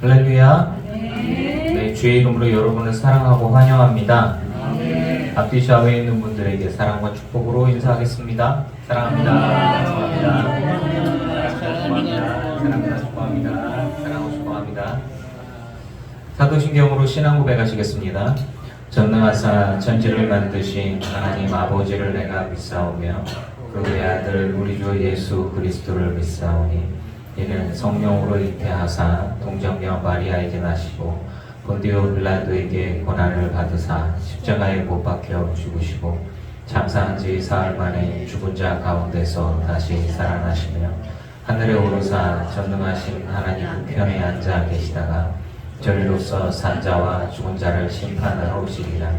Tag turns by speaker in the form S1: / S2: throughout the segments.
S1: 할렐루야. 네, 주의 이름으로 여러분을 사랑하고 환영합니다. 앞뒤 좌우에 있는 분들에게 사랑과 축복으로 인사하겠습니다. 사랑합니다. 축복합니다. 사랑합니다. 축복합니다. 사랑하고 축복합니다. 사도신경으로 신앙 고백하시겠습니다. 전능하사 천지를 만드신 하나님 아버지를 내가 믿사오며 그 외아들 우리 주 예수 그리스도를 믿사오니 이는 성령으로 잉태하사 동정녀 마리아에게 나시고 본디오 빌라도에게 고난을 받으사 십자가에 못 박혀 죽으시고 장사한 지 사흘 만에 죽은 자 가운데서 다시 살아나시며 하늘에 오르사 전능하신 하나님 우편에 앉아 계시다가 저리로서 산자와 죽은 자를 심판하러 오시리라.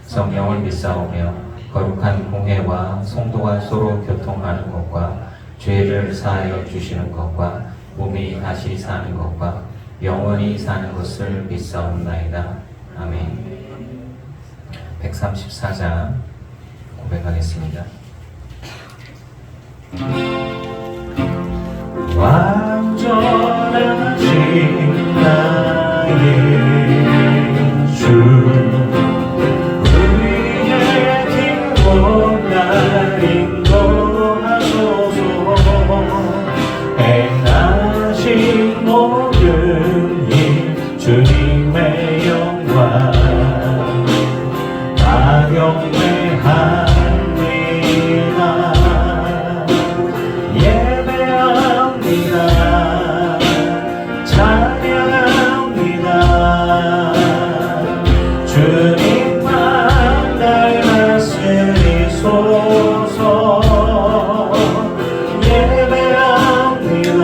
S1: 성령을 믿사오며 거룩한 공회와 성도가 서로 교통하는 것과 죄를 사하여 주시는 것과 몸이 다시 사는 것과 영원히 사는 것을 믿사옵나이다. 아멘. 134장 고백하겠습니다. 완전하신 나의 주 우리의 길고 날 인도하소서. 행하신 모든 일 주님의 영광 다 경배합니다. 예배합니다. 찬양합니다. 주님만 날 다스리소서. 예배합니다.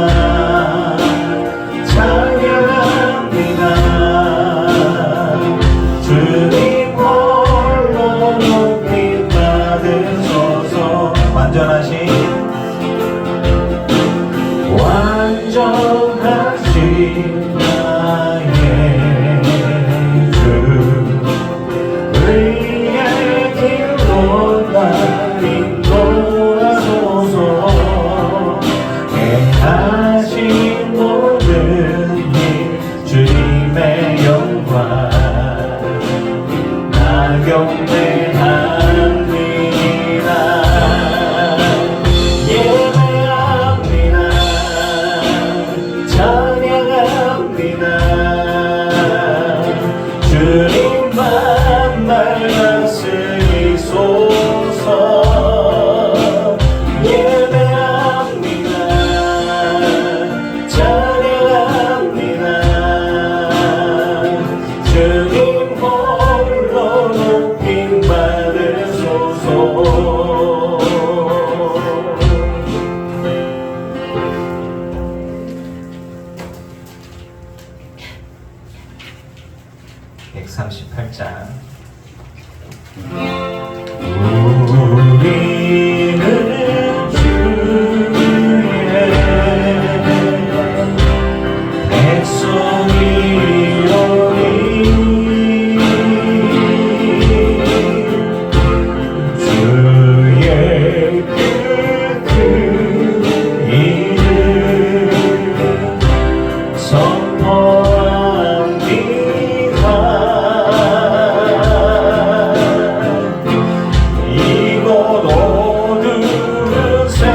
S1: 찬양합니다. 주님 홀로 높임 받으소서. 완전하신 나의 주 우리의 길로 날 인도하소서. 행하신 모든 일 주님의 영광 나 경배합니다. 예배합니다. 찬양합니다. 주님만 날 다스리소서. 예배합니다. 찬양합니다. 주님 홀로 높임 받으소서. 138장 우리는 주의 백성이오니 주의 그 이름 선포합니다. 이곳 어두운 세상에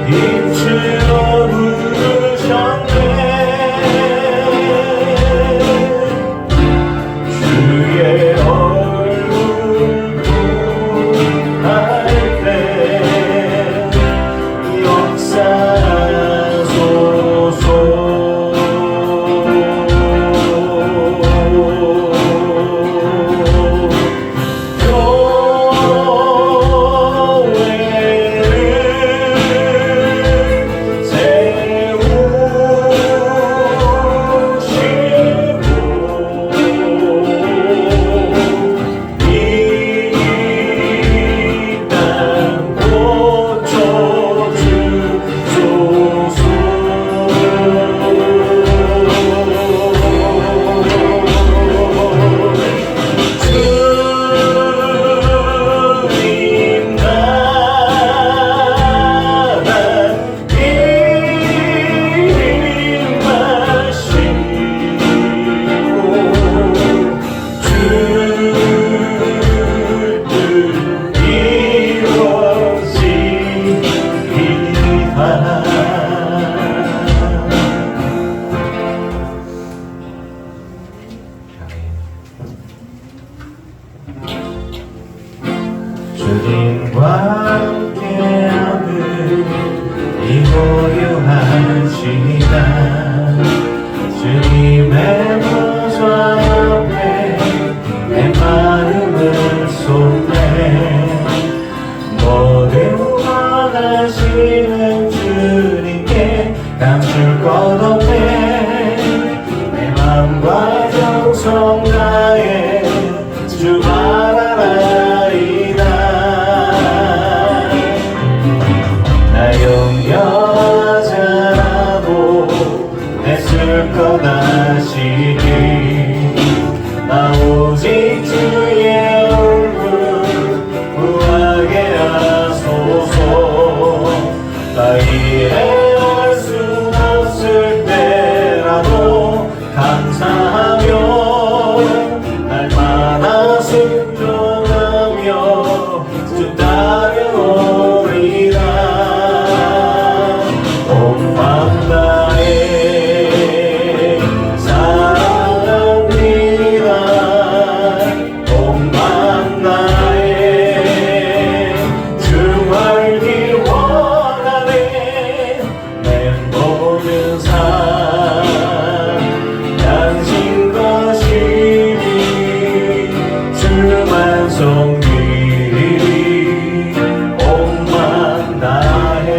S1: 빛으로 부르셨네. 주의 얼굴 구할 때 역사하소서. 이 땅 고쳐주소서. 고요하시다 주님의 보좌 앞에 내 마음을 쏟네 모든 원하시는 주님께 감출 것 없네 내 맘과 정성 다해 주 바라나이다 나 용려하지 않아도 애쓸 것 아시니 나 오직 주의 얼굴 구하게 하소서 나 이해할 수 없을 때라도 감사하며 날마다 순종하며 주 따르오리라 온 맘 다해 사랑합니다 온 맘 다해 주 알기 원하네 내 모든 삶 당신 것이니 주만 섬기리 온 맘 다해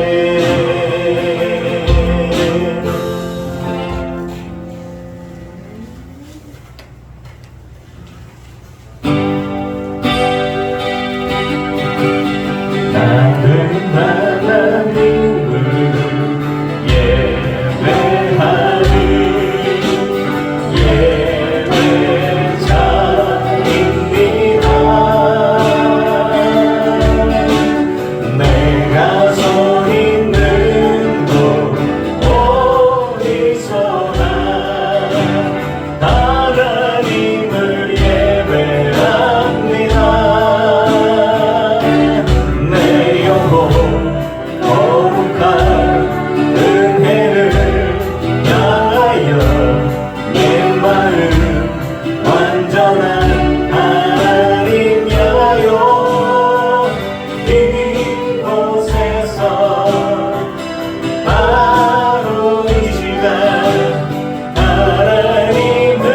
S1: 나는 하나님을 예배하는 예배자입니다 내가 서 있는 곳 어디서나 하나님을 예배합니다 내 영혼 거룩한 은혜를 향하여 내 마음 완전한 하나님 향하여 이곳에서 바로 이 시간 하나님을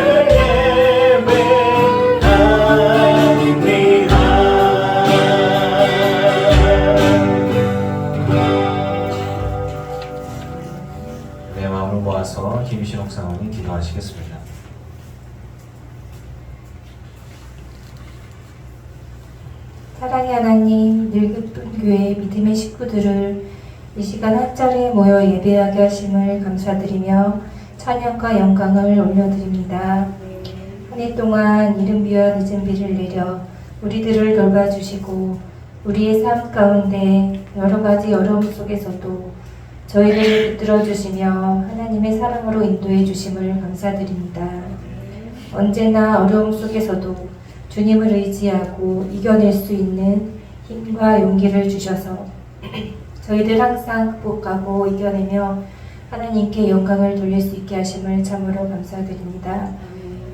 S1: 예배합니다 내 마음을 모아서 김신옥 사모님 기도하시겠습니다.
S2: 사랑의 하나님, 늘 기쁜 교회 믿음의 식구들을 이 시간 한 자리에 모여 예배하게 하심을 감사드리며 찬양과 영광을 올려드립니다. 한 해 동안 이른 비와 늦은 비를 내려 우리들을 돌봐주시고 우리의 삶 가운데 여러 가지 어려움 속에서도 저희를 붙들어 주시며 하나님의 사랑으로 인도해 주심을 감사드립니다. 언제나 어려움 속에서도 주님을 의지하고 이겨낼 수 있는 힘과 용기를 주셔서 저희들 항상 극복하고 이겨내며 하나님께 영광을 돌릴 수 있게 하심을 참으로 감사드립니다.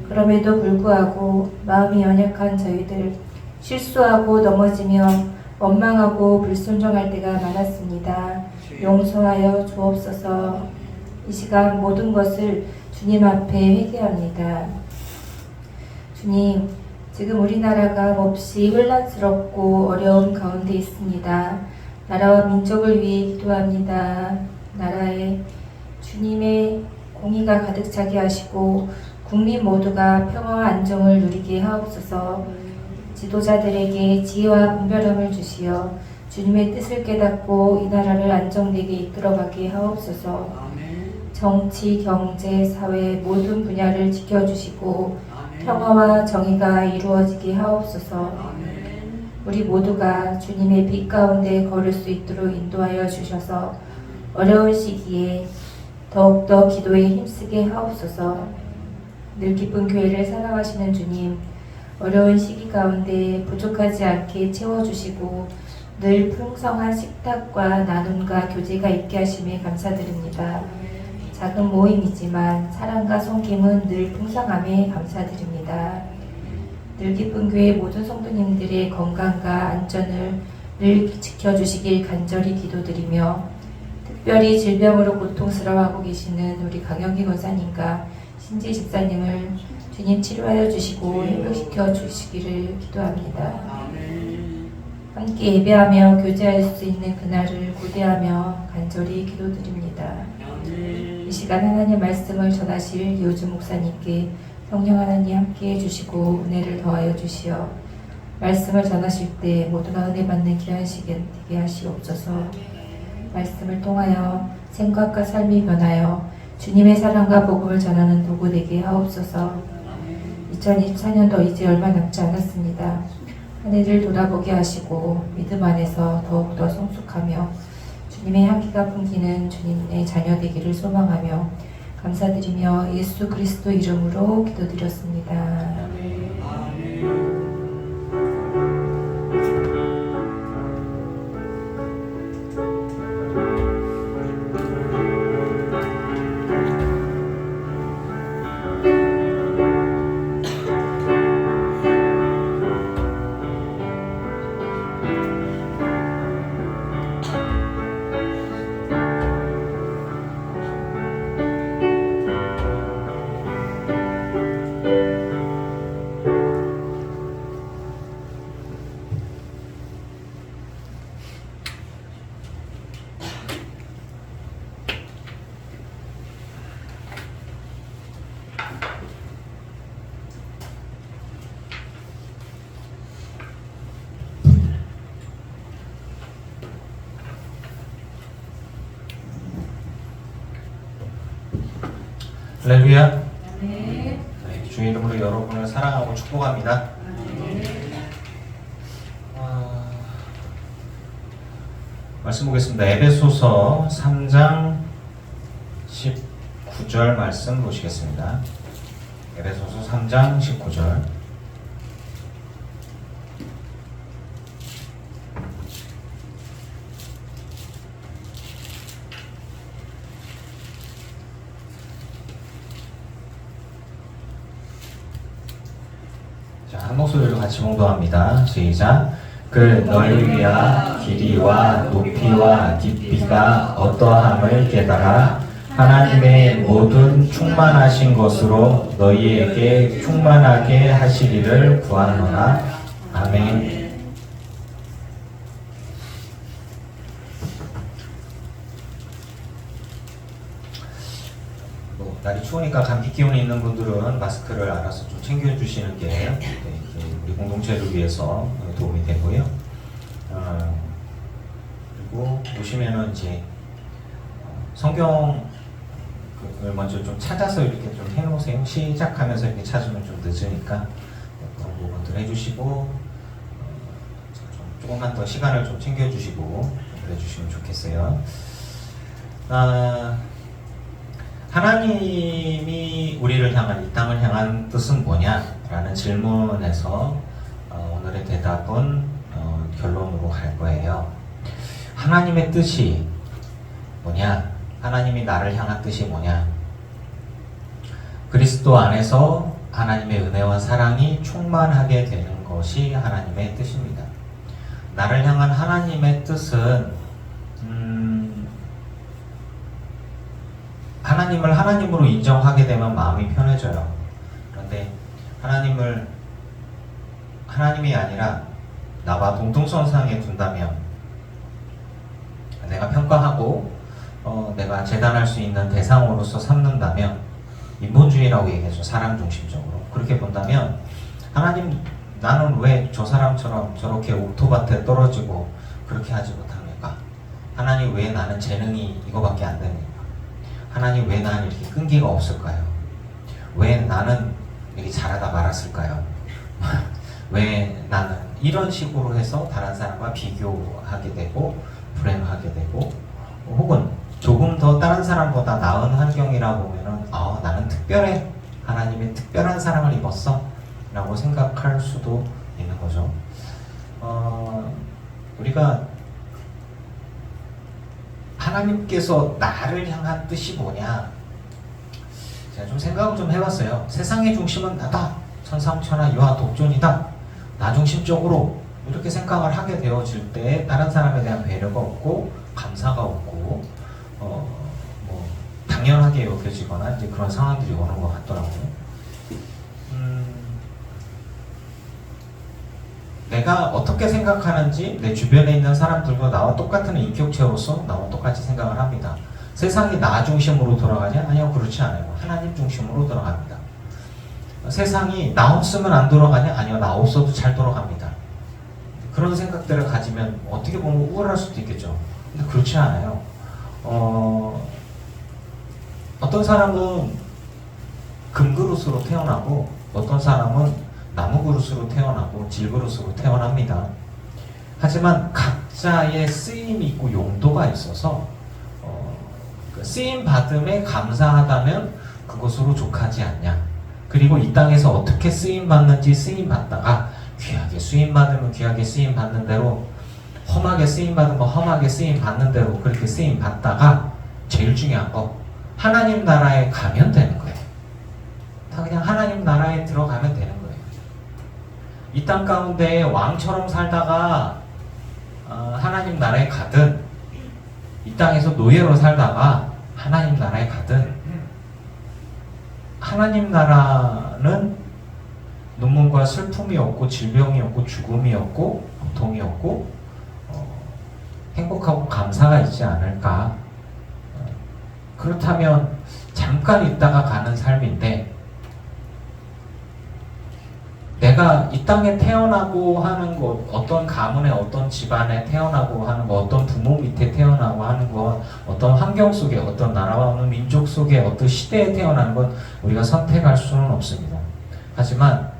S2: 그럼에도 불구하고 마음이 연약한 저희들 실수하고 넘어지며 원망하고 불순종할 때가 많았습니다. 용서하여 주옵소서. 이 시간 모든 것을 주님 앞에 회개합니다. 주님, 지금 우리나라가 몹시 혼란스럽고 어려운 가운데 있습니다. 나라와 민족을 위해 기도합니다. 나라에 주님의 공의가 가득 차게 하시고 국민 모두가 평화와 안정을 누리게 하옵소서. 지도자들에게 지혜와 분별함을 주시어 주님의 뜻을 깨닫고 이 나라를 안정되게 이끌어가게 하옵소서. 정치, 경제, 사회 모든 분야를 지켜주시고 평화와 정의가 이루어지게 하옵소서. 우리 모두가 주님의 빛 가운데 걸을 수 있도록 인도하여 주셔서 어려운 시기에 더욱더 기도에 힘쓰게 하옵소서. 늘 기쁜 교회를 사랑하시는 주님, 어려운 시기 가운데 부족하지 않게 채워주시고 늘 풍성한 식탁과 나눔과 교제가 있게 하심에 감사드립니다. 작은 모임이지만 사랑과 섬김은 늘 풍성함에 감사드립니다. 늘 기쁜 교회 모든 성도님들의 건강과 안전을 늘 지켜주시길 간절히 기도드리며 특별히 질병으로 고통스러워하고 계시는 우리 강영기 권사님과 신지 집사님을 주님 치료하여 주시고 회복시켜 주시기를 기도합니다. 함께 예배하며 교제할 수 있는 그날을 고대하며 간절히 기도드립니다. 이 시간 하나님 말씀을 전하실 요즘 목사님께 성령 하나님 함께 해주시고 은혜를 더하여 주시어 말씀을 전하실 때 모두가 은혜 받는 귀한 시간 되게 하시옵소서. 말씀을 통하여 생각과 삶이 변하여 주님의 사랑과 복음을 전하는 도구 되게 하옵소서. 2024년도 이제 얼마 남지 않았습니다. 한 해를 돌아보게 하시고 믿음 안에서 더욱더 성숙하며 주님의 향기가 풍기는 주님의 자녀 되기를 소망하며 감사드리며 예수 그리스도 이름으로 기도드렸습니다.
S1: 할렐루야.
S2: 네.
S1: 주의 이름으로 여러분을 사랑하고 축복합니다. 말씀 보겠습니다. 에베소서 3장 19절 말씀 보시겠습니다. 에베소서 3장 19절. 자, 한 목소리로 같이 봉독합니다. 시작. 그 넓이와 길이와 높이와 깊이가 어떠함을 깨달아 하나님의 모든 충만하신 것으로 너희에게 충만하게 하시기를 구하노라. 아멘. 날이 추우니까 감기 기운이 있는 분들은 마스크를 알아서 좀 챙겨주시는 게 우리 공동체를 위해서 도움이 되고요. 그리고 보시면은 이제 성경을 먼저 좀 찾아서 이렇게 좀 해놓으세요. 시작하면서 이렇게 찾으면 좀 늦으니까 그런 부분들 해주시고 조금만 더 시간을 좀 챙겨주시고 그래주시면 좋겠어요. 하나님이 우리를 향한, 이 땅을 향한 뜻은 뭐냐라는 질문에서 오늘의 대답은 결론으로 갈 거예요. 하나님의 뜻이 뭐냐? 하나님이 나를 향한 뜻이 뭐냐? 그리스도 안에서 하나님의 은혜와 사랑이 충만하게 되는 것이 하나님의 뜻입니다. 나를 향한 하나님의 뜻은 하나님을 하나님으로 인정하게 되면 마음이 편해져요. 그런데 하나님이 아니라 나와 동등선상에 둔다면 내가 평가하고 내가 재단할 수 있는 대상으로서 삼는다면 인본주의라고 얘기해서 사람 중심적으로 그렇게 본다면 하나님 나는 왜 저 사람처럼 저렇게 옥토밭에 떨어지고 그렇게 하지 못합니까? 하나님 왜 나는 재능이 이거밖에 안 됩니까? 하나님 왜 나는 이렇게 끈기가 없을까요? 왜 나는 이렇게 잘하다 말았을까요? 왜 나는 이런 식으로 해서 다른 사람과 비교하게 되고 불행하게 되고 혹은 조금 더 다른 사람보다 나은 환경이라 보면은 나는 특별해. 하나님의 특별한 사랑을 입었어 라고 생각할 수도 있는 거죠. 우리가 하나님께서 나를 향한 뜻이 뭐냐? 제가 좀 생각을 좀 해봤어요. 세상의 중심은 나다. 천상천하 유아 독존이다. 나 중심적으로 이렇게 생각을 하게 되어질 때 다른 사람에 대한 배려가 없고 감사가 없고 뭐 당연하게 여겨지거나 이제 그런 상황들이 오는 것 같더라고요. 내가 어떻게 생각하는지 내 주변에 있는 사람들과 나와 똑같은 인격체로서 나와 똑같이 생각을 합니다. 세상이 나 중심으로 돌아가냐? 아니요, 그렇지 않아요. 하나님 중심으로 돌아갑니다. 세상이 나 없으면 안 돌아가냐? 아니요, 나 없어도 잘 돌아갑니다. 그런 생각들을 가지면 어떻게 보면 우울할 수도 있겠죠. 근데 그렇지 않아요. 어떤 사람은 금그릇으로 태어나고 어떤 사람은 나무 그릇으로 태어나고 질그릇으로 태어납니다. 하지만 각자의 쓰임이 있고 용도가 있어서 쓰임 받음에 감사하다면 그것으로 족하지 않냐. 그리고 이 땅에서 어떻게 쓰임 받는지 쓰임 받다가 귀하게 쓰임 받으면 귀하게 쓰임 받는 대로, 험하게 쓰임 받으면 험하게 쓰임 받는 대로 그렇게 쓰임 받다가 제일 중요한 거 하나님 나라에 가면 되는 거예요. 다 그냥 하나님 나라에 들어가면 되는 거예요. 이 땅 가운데 왕처럼 살다가 하나님 나라에 가든, 이 땅에서 노예로 살다가 하나님 나라에 가든, 하나님 나라는 눈물과 슬픔이 없고 질병이 없고 죽음이 없고 고통이 없고 행복하고 감사가 있지 않을까. 그렇다면 잠깐 있다가 가는 삶인데, 내가 이 땅에 태어나고 하는 것, 어떤 가문에 어떤 집안에 태어나고 하는 것, 어떤 부모 밑에 태어나고 하는 것, 어떤 환경 속에, 어떤 나라와 어느 민족 속에, 어떤 시대에 태어나는 건 우리가 선택할 수는 없습니다. 하지만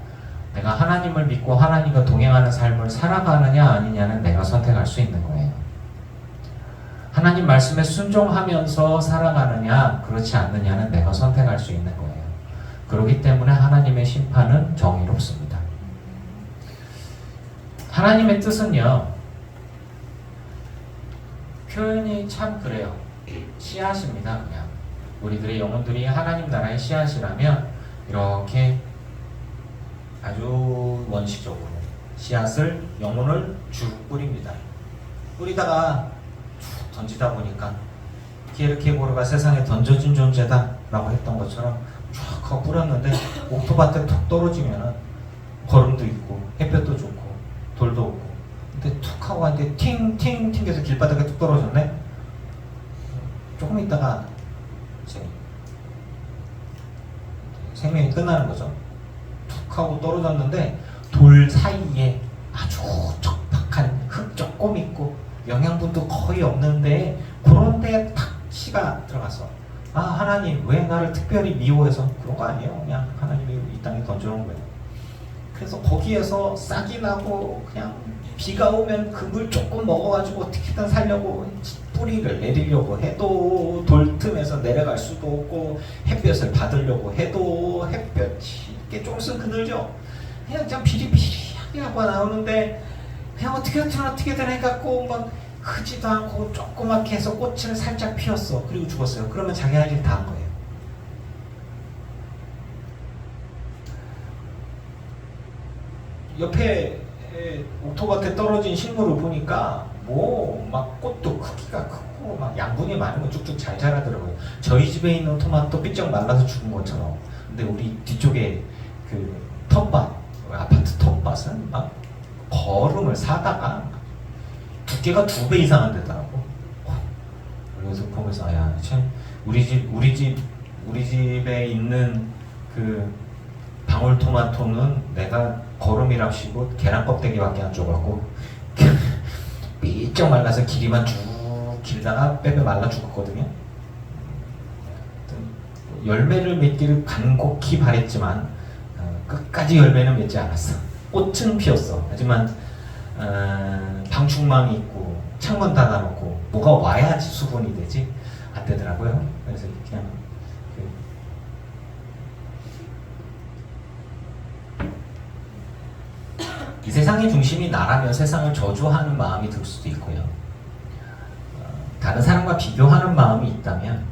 S1: 내가 하나님을 믿고 하나님과 동행하는 삶을 살아가느냐 아니냐는 내가 선택할 수 있는 거예요. 하나님 말씀에 순종하면서 살아가느냐 그렇지 않느냐는 내가 선택할 수 있는 거예요. 그렇기 때문에 하나님의 심판은 정의롭습니다. 하나님의 뜻은요, 표현이 참 그래요. 씨앗입니다. 그냥 우리들의 영혼들이 하나님 나라의 씨앗이라면 이렇게 아주 원시적으로 씨앗을, 영혼을 쭉 뿌립니다. 뿌리다가 쭉 던지다 보니까 게르케고르가 세상에 던져진 존재다 라고 했던 것처럼 쭉 하고 뿌렸는데 옥토밭에 툭 떨어지면은 거름도 있고 햇볕도 좋고 돌도 없고, 근데 툭 하고 한데 팅팅 튕겨서 길바닥에 뚝 떨어졌네. 조금 있다가 이제 생명이 끝나는 거죠. 툭 하고 떨어졌는데 돌 사이에 아주 척박한 흙 조금 있고 영양분도 거의 없는데 그런 데에 탁 씨가 들어갔어. 아, 하나님 왜 나를 특별히 미워해서? 그런 거 아니에요. 그냥 하나님이 이 땅에 던져놓은 거예요. 그래서 거기에서 싹이 나고 그냥 비가 오면 그 물 조금 먹어가지고 어떻게든 살려고 뿌리를 내리려고 해도 돌 틈에서 내려갈 수도 없고, 햇볕을 받으려고 해도 햇볕이 이렇게 조금씩 그늘죠. 그냥 비리비리하게 하고 나오는데 그냥 어떻게든 해갖고 막 크지도 않고 조그맣게 해서 꽃을 살짝 피웠어. 그리고 죽었어요. 그러면 자기 할 일 다 한 거예요. 옆에 옥토밭에 떨어진 식물을 보니까 뭐 막 꽃도 크기가 크고 막 양분이 많으면 쭉쭉 잘 자라더라고요. 저희 집에 있는 토마토 삐쩍 말라서 죽은 것처럼. 근데 우리 뒤쪽에 그 텃밭, 아파트 텃밭은 막 거름을 사다가 두께가 2배 이상은 되더라고. 그래서 보면서 야, 참 우리 집에 있는 그 방울토마토는 내가 거름이랍시고 계란 껍데기밖에 안 줘갖고 삐쩍 말라서 길이만 쭉 길다가 빼빼 말라 죽었거든요. 열매를 맺기를 간곡히 바랬지만 끝까지 열매는 맺지 않았어. 꽃은 피었어. 하지만 방충망이 있고 창문 닫아놓고 뭐가 와야지 수분이 되지 안 되더라고요. 그래서 그냥 이 세상의 중심이 나라면 세상을 저주하는 마음이 들 수도 있고요. 다른 사람과 비교하는 마음이 있다면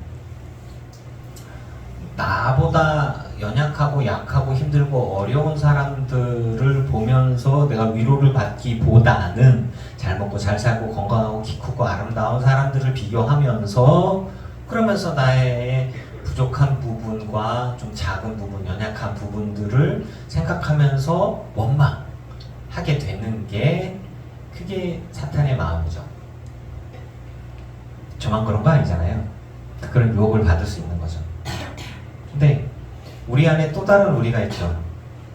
S1: 나보다 연약하고 약하고 힘들고 어려운 사람들을 보면서 내가 위로를 받기보다는 잘 먹고 잘 살고 건강하고 키 크고 아름다운 사람들을 비교하면서
S3: 그러면서 나의 부족한 부분과 좀 작은 부분, 연약한 부분들을 생각하면서 원망하게 되는 게 그게 사탄의 마음이죠. 저만 그런 거 아니잖아요. 그런 유혹을 받을 수 있는 거죠. 근데 우리 안에 또 다른 우리가 있죠.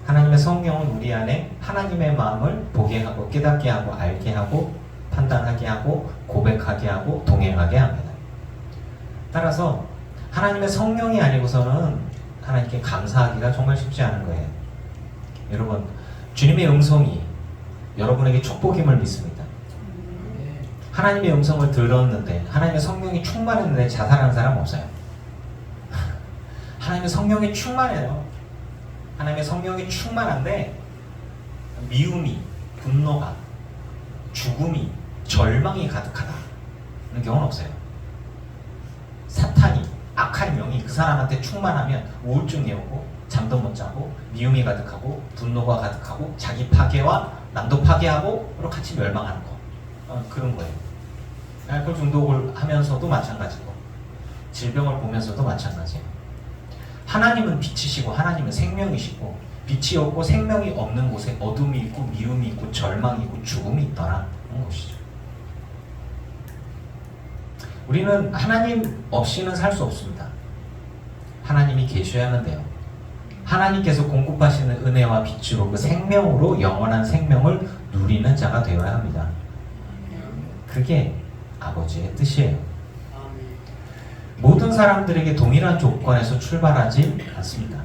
S3: 하나님의 성령은 우리 안에 하나님의 마음을 보게 하고 깨닫게 하고 알게 하고 판단하게 하고 고백하게 하고 동행하게 합니다. 따라서 하나님의 성령이 아니고서는 하나님께 감사하기가 정말 쉽지 않은 거예요. 여러분, 주님의 음성이 여러분에게 축복임을 믿습니다. 하나님의 음성을 들었는데 하나님의 성령이 충만했는데 자살하는 사람 없어요. 하나님의 성령이 충만해요. 하나님의 성령이 충만한데 미움이, 분노가, 죽음이, 절망이 가득하다 그런 경우는 없어요. 사탄이, 악한 영이 그 사람한테 충만하면 우울증이 오고 잠도 못 자고 미움이 가득하고 분노가 가득하고 자기 파괴와 남도 파괴하고 그리고 같이 멸망하는 거 그런 거예요. 알코올 중독을 하면서도 마찬가지고 질병을 보면서도 마찬가지예요. 하나님은 빛이시고 하나님은 생명이시고 빛이 없고 생명이 없는 곳에 어둠이 있고 미움이 있고 절망이 있고 죽음이 있더라 그런 것이죠. 우리는 하나님 없이는 살 수 없습니다. 하나님이 계셔야만 돼요. 하나님께서 공급하시는 은혜와 빛으로 그 생명으로 영원한 생명을 누리는 자가 되어야 합니다. 그게 아버지의 뜻이에요. 모든 사람들에게 동일한 조건에서 출발하지 않습니다.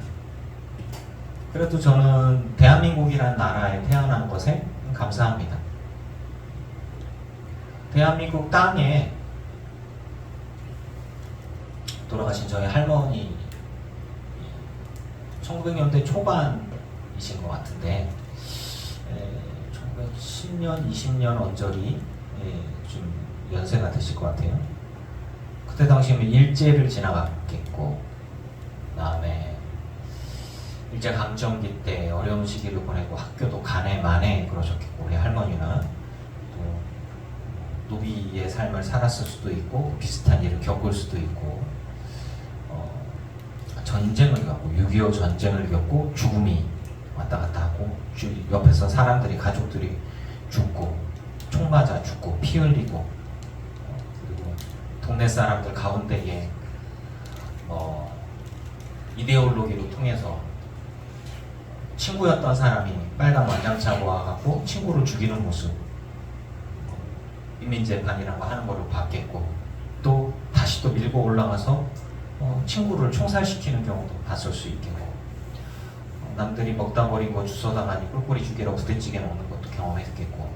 S3: 그래도 저는 대한민국이라는 나라에 태어난 것에 감사합니다. 대한민국 땅에 돌아가신 저희 할머니 1900년대 초반이신 것 같은데 1910년, 20년 언저리 좀 연세가 되실 것 같아요. 그때 당시면 일제를 지나갔겠고 그 다음에 일제강점기 때 어려운 시기를 보내고 학교도 가네 마네 그러셨겠고 우리 할머니는 또 노비의 삶을 살았을 수도 있고 비슷한 일을 겪을 수도 있고 전쟁을 겪고 6.25 전쟁을 겪고 죽음이 왔다 갔다 하고 옆에서 사람들이 가족들이 죽고 총 맞아 죽고 피 흘리고 그리고 동네 사람들 가운데에 이데올로기로 통해서 친구였던 사람이 빨간 완장차고 와갖고 친구를 죽이는 모습 인민재판이라고 하는 거를 봤겠고 또 다시 또 밀고 올라가서 친구를 총살시키는 경우도 봤을 수 있겠고 남들이 먹다 버린 거 주워다가니 꿀꿀이 죽이라고 부대찌개 먹는 것도 경험했겠고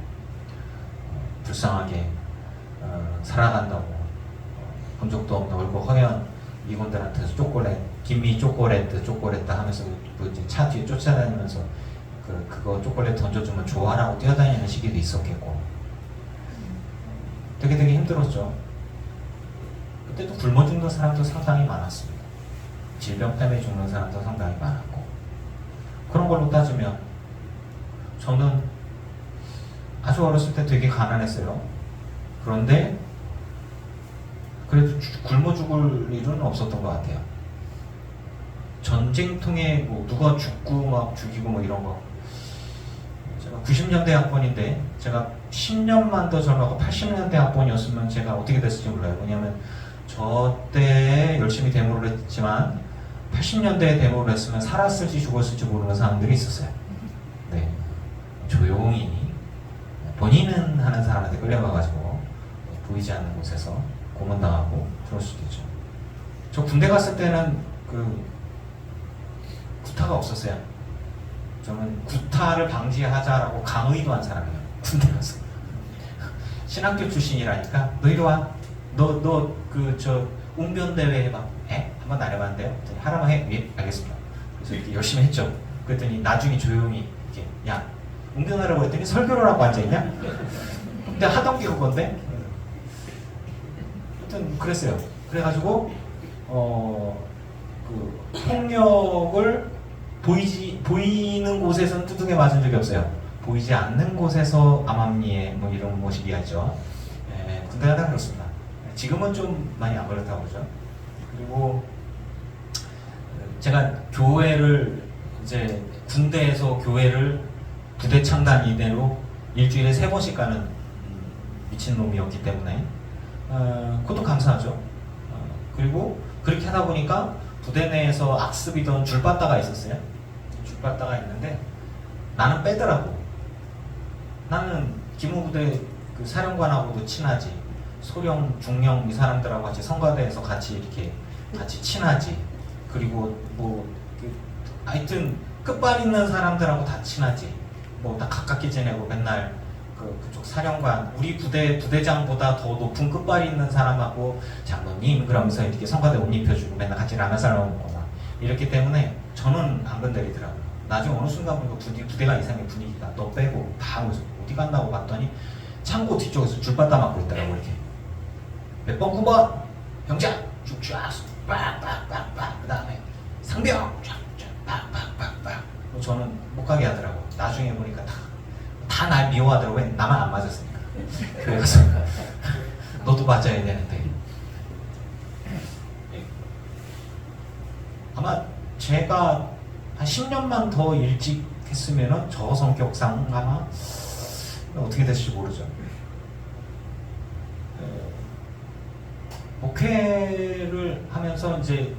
S3: 불쌍하게 살아간다고 본 적도 없는 얼굴 허연 미군들한테서 초콜릿 김미 초콜릿 하면서 차 뒤에 쫓아다니면서 그거 초콜릿 던져주면 좋아하라고 뛰어다니는 시기도 있었겠고 되게 힘들었죠. 그때도 굶어 죽는 사람도 상당히 많았습니다. 질병 때문에 죽는 사람도 상당히 많았고 그런 걸로 따지면 저는 아주 어렸을 때 되게 가난했어요. 그런데 그래도 굶어 죽을 일은 없었던 것 같아요. 전쟁통에 뭐 누가 죽고 막 죽이고 뭐 이런 거 제가 90년대 학번인데 제가 10년만 더 젊어서 80년대 학번이었으면 제가 어떻게 됐을지 몰라요. 왜냐면 저 때 열심히 데모를 했지만 80년대에 데모를 했으면 살았을지 죽었을지 모르는 사람들이 있었어요. 네, 조용히 본인은 하는 사람한테 끌려가가지고 보이지 않는 곳에서 고문당하고 그럴 수도 있죠. 저 군대 갔을 때는 구타가 없었어요. 저는 구타를 방지하자라고 강의도 한 사람이에요. 군대 가서 신학교 출신이라니까 너 이리 와. 너 웅변대회 해봐. 에? 한번 안 해봤는데요? 하나만 해? 예, 알겠습니다. 그래서 이렇게 열심히 했죠. 그랬더니 나중에 조용히 이렇게 야 웅변하라고 했더니 설교를 하고 앉아있냐? 근데 하던 게 그건데 하여튼 그랬어요. 그래가지고 폭력을 보이는 곳에서는 두둑에 맞은 적이 없어요. 보이지 않는 곳에서 암암리에 뭐 이런 모습이었죠. 군대 가다 그렇습니다. 지금은 좀 많이 안 그렇다고 그러죠. 제가 교회를 이제 군대에서 교회를 부대 창단 이내로 일주일에 3번씩 가는 미친놈이었기 때문에 그것도 감사하죠. 그리고 그렇게 하다 보니까 부대 내에서 악습이던 줄바따가 있었어요. 줄바따가 있는데 나는 빼더라고. 나는 기무부대 그 사령관하고도 친하지. 소령, 중령 이 사람들하고 같이 성가대에서 같이 이렇게 같이 친하지. 그리고 하여튼 끝발 있는 사람들하고 다 친하지. 뭐 다 가깝게 지내고 맨날 그쪽 사령관, 우리 부대장보다 더 높은 끝발이 있는 사람하고 장로님 그러면서 이렇게 성가대 옷 입혀주고 맨날 같이 라면 삶아 먹거나 이렇기 때문에 저는 안 건드리더라고요. 나중에 어느 순간 보니까 부대가 이상해. 분위기가 너 빼고 다 오면서 어디 간다고 봤더니 창고 뒤쪽에서 줄바따 맞고 있더라고. 이렇게 몇 번 9번 병장 쭉쫙 빡빡빡빡 그 다음에 상병 쫙쫙 빡빡빡빡 저는 못 가게 하더라고. 나중에 보니까 다 날 미워하더라고. 왜? 나만 안 맞았으니까. 교회 가서 너도 맞아야 되는데. 아마 제가 한 10년만 더 일찍 했으면은 저 성격상 아마 어떻게 됐을지 모르죠. 목회를 하면서 이제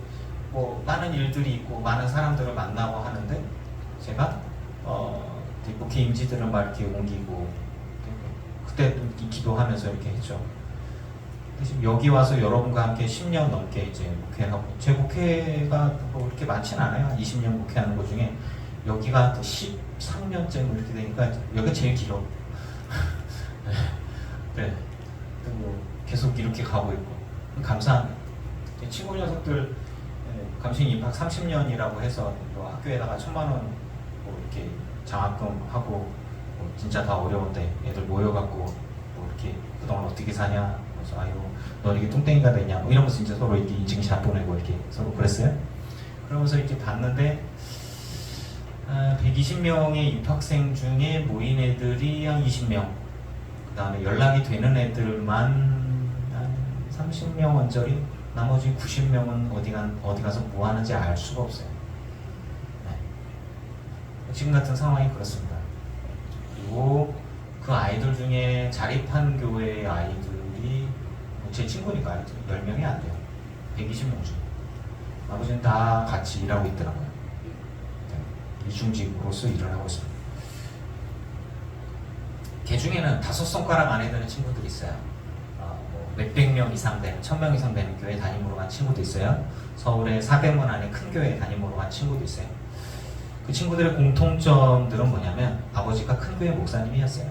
S3: 뭐 많은 일들이 있고 많은 사람들을 만나고 하는데 제가 목회 임지들을 막 이렇게 옮기고 그때 기도하면서 이렇게 했죠. 지금 여기 와서 여러분과 함께 10년 넘게 이제 목회하고 제 목회가 뭐 그렇게 많진 않아요. 한 20년 목회하는 것 중에 여기가 또 13년째 뭐 이렇게 되니까 여기가 제일 길어. 네. 뭐 계속 이렇게 가고 있고 감사합니다. 친구 녀석들 감신 입학 30년이라고 해서 또 학교에다가 1,000만 원 뭐 이렇게 장학금 하고 뭐 진짜 다 어려운데 애들 모여갖고 뭐 이렇게 그동안 어떻게 사냐. 그래서 아유 너 이렇게 뚱땡이가 됐냐 뭐 이러면서 이제 서로 이렇게 인증샷 보내고 이렇게 서로 그랬어요. 그러면서 이렇게 봤는데 120명의 입학생 중에 모인 애들이 한 20명. 그 다음에 연락이 되는 애들만 한 30명 언저리. 나머지 90명은 어디 가서 뭐 하는지 알 수가 없어요. 네. 지금 같은 상황이 그렇습니다. 그리고 그 아이들 중에 자립한 교회의 아이들이 제 친구니까 아이들 10명이 안 돼요. 120명 중. 나머지는 다 같이 일하고 있더라고요. 네. 이중직으로서 일을 하고 있습니다. 걔 중에는 5손가락 안에 드는 친구들이 있어요. 몇백 명 이상 되는, 1,000명 이상 되는 교회 담임으로 간 친구도 있어요. 서울에 400문 안에 큰 교회 담임으로 간 친구도 있어요. 그 친구들의 공통점들은 뭐냐면 아버지가 큰 교회 목사님이었어요.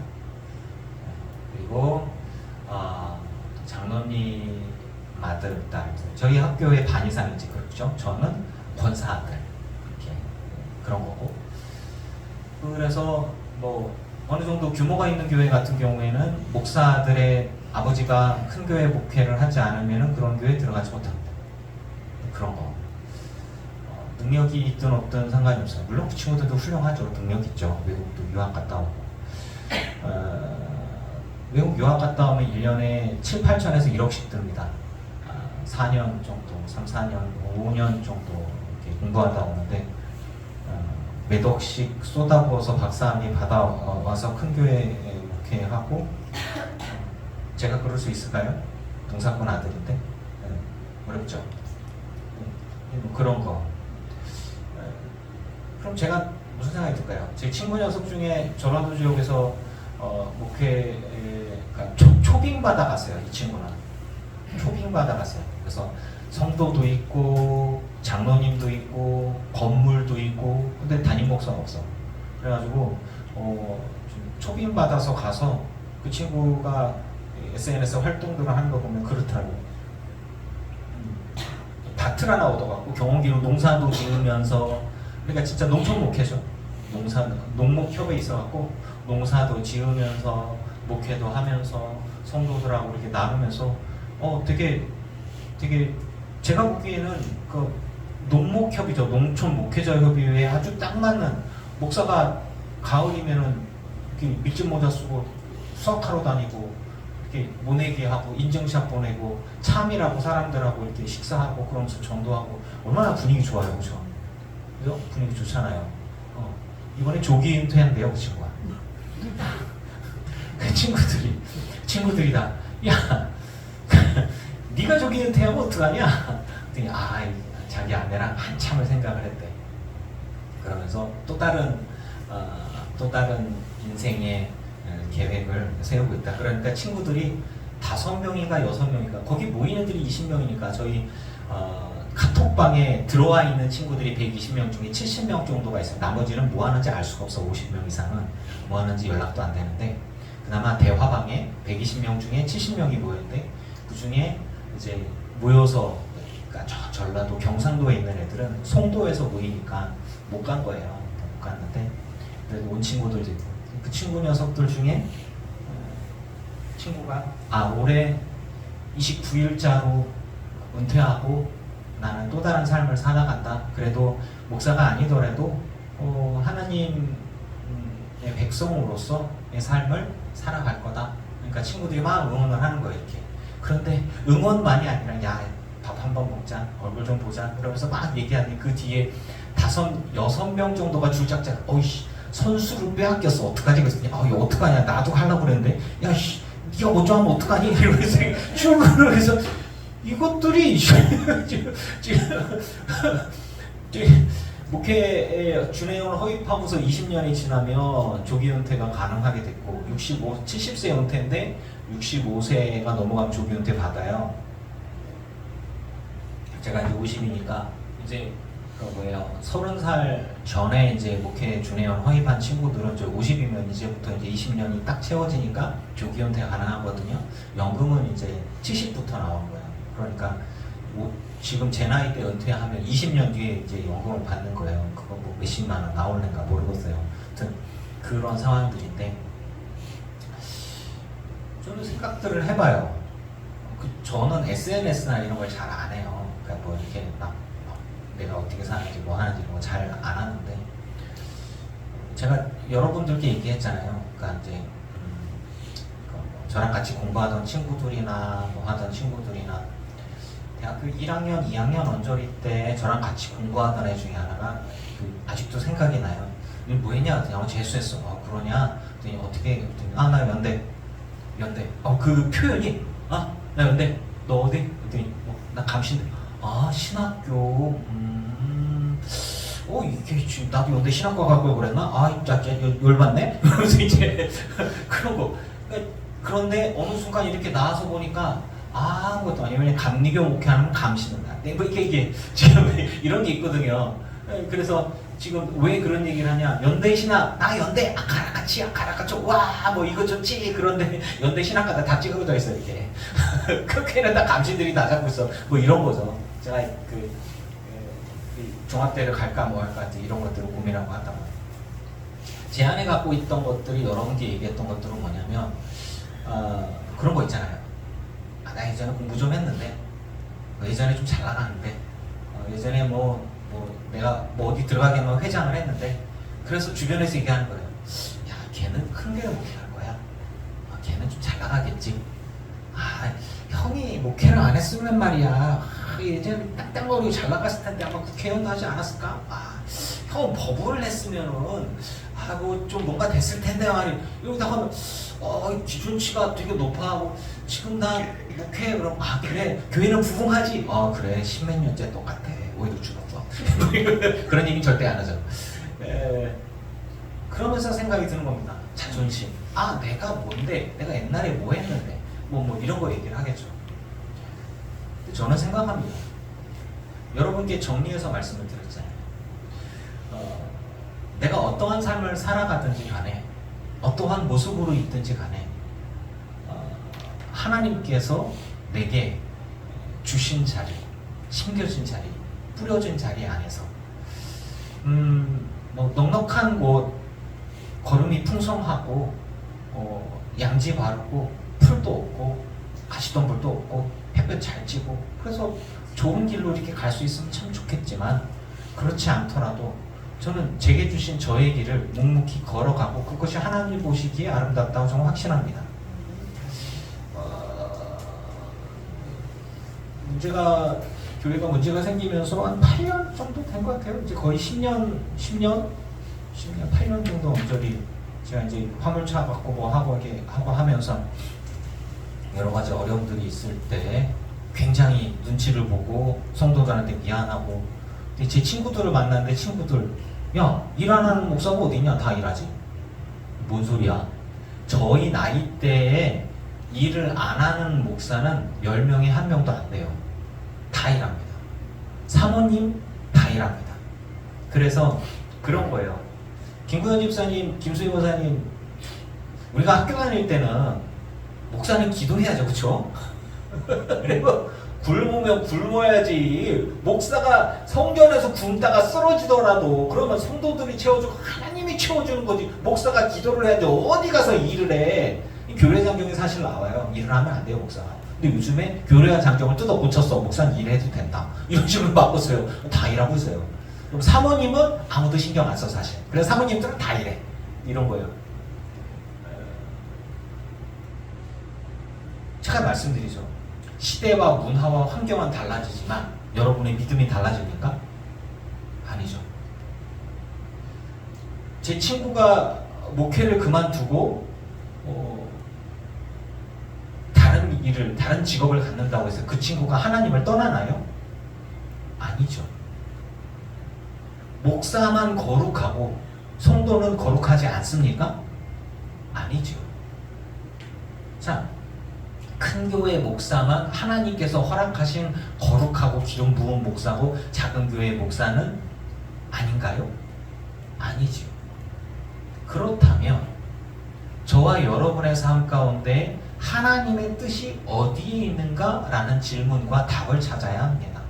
S3: 그리고 장로님 아들, 딸, 저희 학교의 반 이상이지 그렇죠. 저는 권사 아들 이렇게 그런 거고. 그래서 뭐 어느 정도 규모가 있는 교회 같은 경우에는 목사들의 아버지가 큰 교회 목회를 하지 않으면 그런 교회에 들어가지 못합니다. 그런 거. 능력이 있든 없든 상관이 없어요. 물론 그 친구들도 훌륭하죠. 능력 있죠. 외국도 유학 갔다 오고. 외국 유학 갔다 오면 1년에 7, 8천에서 1억씩 듭니다. 4년 정도, 3, 4년, 5년 정도 이렇게 공부하다 오는데 몇 억씩 쏟아부어서 박사학위 받아와서 큰 교회에 목회하고 제가 그럴 수 있을까요? 동사꾼 아들인데 어렵죠. 뭐 그런 거. 그럼 제가 무슨 생각이 들까요? 제 친구 녀석 중에 전라도 지역에서 목회 초빙 받아갔어요. 이 친구는 초빙 받아갔어요. 그래서 성도도 있고 장로님도 있고 건물도 있고 근데 담임 목사는 없어. 그래가지고 초빙 받아서 가서 그 친구가 SNS 활동들을 하는 거 보면 그렇더라고요. 밭을 하나 얻어갖고 경운기로 농사도 지으면서 그러니까 진짜 농촌 목회죠. 농목협에 있어갖고 농사도 지으면서 목회도 하면서 성도들하고 이렇게 나누면서 되게 제가 보기에는 그 농목협이죠. 농촌 목회자 협의회에 아주 딱 맞는 목사가 가을이면은 이렇게 밀짚 모자 쓰고 수학하러 다니고 이렇게 모내기 하고 인증샷 보내고 참이라고 사람들하고 이렇게 식사하고 그러면서 전도하고 얼마나 분위기 좋아요, 그렇죠? 그래요? 분위기 좋잖아요. 이번에 조기 은퇴한대요, 그 친구가. 그 친구들이 다, 야, 네가 조기 은퇴하면 어떡하냐? 그랬더니, 자기 아내랑 한참을 생각을 했대. 그러면서 또 다른 인생의 계획을 세우고 있다. 그러니까 친구들이 5명인가 6명인가, 거기 모인 애들이 20명이니까 저희 카톡방에 들어와 있는 친구들이 120명 중에 70명 정도가 있어요. 나머지는 뭐 하는지 알 수가 없어. 50명 이상은 뭐 하는지 연락도 안 되는데, 그나마 대화방에 120명 중에 70명이 모였는데, 그 중에 이제 모여서, 그러니까 저 전라도 경상도에 있는 애들은 송도에서 모이니까 못 간 거예요. 못 갔는데 그래도 온 친구들도 있고, 그 친구 녀석들 중에 친구가 올해 29일자로 은퇴하고 나는 또 다른 삶을 살아간다. 그래도 목사가 아니더라도 하나님의 백성으로서의 삶을 살아갈 거다. 그러니까 친구들이 막 응원을 하는 거예요, 이렇게. 그런데 응원만이 아니라, 야, 밥 한 번 먹자, 얼굴 좀 보자, 그러면서 막 얘기하니 그 뒤에 5, 6명 정도가 줄짝짝, 어이씨, 선수를 빼앗겼어, 어떡하지? 그랬더니, 이거 어떡하냐, 나도 하려고 그랬는데, 야, 씨, 네가 먼저 하면 어떡하니? 이러면서 출근을 해서, 이것들이 지금 목회에 준회원을 허입하고서 20년이 지나면 조기 은퇴가 가능하게 됐고, 70세 은퇴인데 65세가 넘어가면 조기 은퇴 받아요. 제가 이제 50이니까 이제 30살 전에 이제 목회 준회원 허입한 친구들은 이제 50이면 이제부터 이제 20년이 딱 채워지니까 조기 은퇴가 가능하거든요. 연금은 이제 70부터 나오는 거예요. 그러니까 지금 제 나이 때 은퇴하면 20년 뒤에 이제 연금을 받는 거예요. 그거 뭐 몇십만 원 나올는가 모르겠어요. 아무튼 그런 상황들인데, 저는 생각들을 해봐요. 저는 SNS나 이런 걸 잘 안 해요. 그러니까 뭐 이렇게 막 내가 어떻게 사는지 뭐 하는지 이런 거 잘 안 하는데, 제가 여러분들께 얘기했잖아요. 그러니까 이제 저랑 같이 공부하던 친구들이나 뭐 하던 친구들이나 대학교 1학년, 2학년 언저리 때 저랑 같이 공부하던 애 중에 하나가 아직도 생각이 나요. 뭐 했냐? 그랬더니 재수했어. 그러냐? 그랬더니 어떻게? 그랬더니 나 연대. 그 표현이 나 연대. 너 어디? 그랬더니 나 감신대. 신학교. 이게 지금 나도 연대 신학과 갈 걸 그랬나? 열받네? 그러면서 이제 그런 거. 그런데 어느 순간 이렇게 나와서 보니까 아무것도 아니에요. 왜냐면 감리교 목회하면 감시는 나. 뭐 이게 지금 이런 게 있거든요. 그래서 지금 왜 그런 얘기를 하냐? 연대 신학, 나 연대 아카라카치 와 뭐 이거 좋지. 그런데 연대 신학과다 다 찍어져 있어 이렇게. 그렇게는 다 감시들이 다 잡고 있어. 뭐 이런 거죠. 제가 종합대를 갈까 뭐 할까 이런 것들을 고민하고 하다 보니 제 안에 갖고 있던 것들이 여러분께 얘기했던 것들은 뭐냐면 그런 거 있잖아요. 나 예전에 공부 좀 했는데, 예전에 좀 잘 나가는데, 예전에 내가 어디 들어가기는 회장을 했는데, 그래서 주변에서 얘기하는 거예요. 야, 걔는 큰 교회 목회할 거야. 걔는 좀 잘 나가겠지. 형이 목회를 안 했으면 말이야. 예전에 땅땅거리고 잘 나갔을 텐데 아마 국회의원도 하지 않았을까? 형 법을 했으면은 뭐 좀 뭔가 됐을 텐데 말이야. 여기다 하면 기준치가 되게 높아하고 지금 나 목회 그럼 그래 교회는 부흥하지. 그래 10몇 년째 똑같아. 오해도 죽었어. 그런 얘기 절대 안 하죠. 그러면서 생각이 드는 겁니다. 자존심. 내가 뭔데? 내가 옛날에 뭐 했는데? 뭐 이런 거 얘기를 하겠죠. 저는 생각합니다. 여러분께 정리해서 말씀을 드렸잖아요. 내가 어떠한 삶을 살아가든지 간에 어떠한 모습으로 있든지 간에 하나님께서 내게 주신 자리, 심겨진 자리, 뿌려진 자리 안에서 넉넉한 곳, 걸음이 풍성하고 양지 바르고 풀도 없고 가시덤불도 없고 햇볕 잘 찌고 그래서 좋은 길로 이렇게 갈 수 있으면 참 좋겠지만, 그렇지 않더라도 저는 제게 주신 저의 길을 묵묵히 걸어가고 그것이 하나님 보시기에 아름답다고 저는 확신합니다. 제가 교회가 문제가 생기면서 한 8년 정도 된 것 같아요. 이제 거의 10년, 8년 정도 언저리 제가 이제 화물차 갖고 뭐 하고 이렇게 하고 하면서 여러 가지 어려움들이 있을 때 굉장히 눈치를 보고 성도들한테 미안하고, 근데 제 친구들을 만났는데 친구들, 야, 일 안 하는 목사가 어디 있냐? 다 일하지. 뭔 소리야? 저희 나이대에 일을 안 하는 목사는 10명에 1명도 안 돼요. 다 일합니다. 사모님 다 일합니다. 그래서 그런 거예요. 김구현 집사님, 김수희 목사님, 우리가 학교 다닐 때는 목사는 기도해야죠, 그렇죠? 그리고 굶으면 굶어야지. 목사가 성전에서 굶다가 쓰러지더라도 그러면 성도들이 채워주고 하나님이 채워주는 거지. 목사가 기도를 해야지. 어디 가서 일을 해. 교회 장경에 사실 나와요. 일을 하면 안 돼요, 목사가. 근데 요즘에 교회와 장경을 뜯어 고쳤어. 목사는 일해도 된다. 이런 식으로 바꿨어요. 다 일하고 있어요. 그럼 사모님은 아무도 신경 안 써, 사실. 그래서 사모님들은 다 일해. 이런 거예요. 제가 말씀드리죠. 시대와 문화와 환경은 달라지지만 여러분의 믿음이 달라집니까? 아니죠. 제 친구가 목회를 그만두고 다른 일을, 다른 직업을 갖는다고 해서 그 친구가 하나님을 떠나나요? 아니죠. 목사만 거룩하고 성도는 거룩하지 않습니까? 아니죠. 자, 큰 교회 목사만 하나님께서 허락하신 거룩하고 기름 부은 목사고 작은 교회 목사는 아닌가요? 아니죠. 그렇다면 저와 여러분의 삶 가운데 하나님의 뜻이 어디에 있는가? 라는 질문과 답을 찾아야 합니다.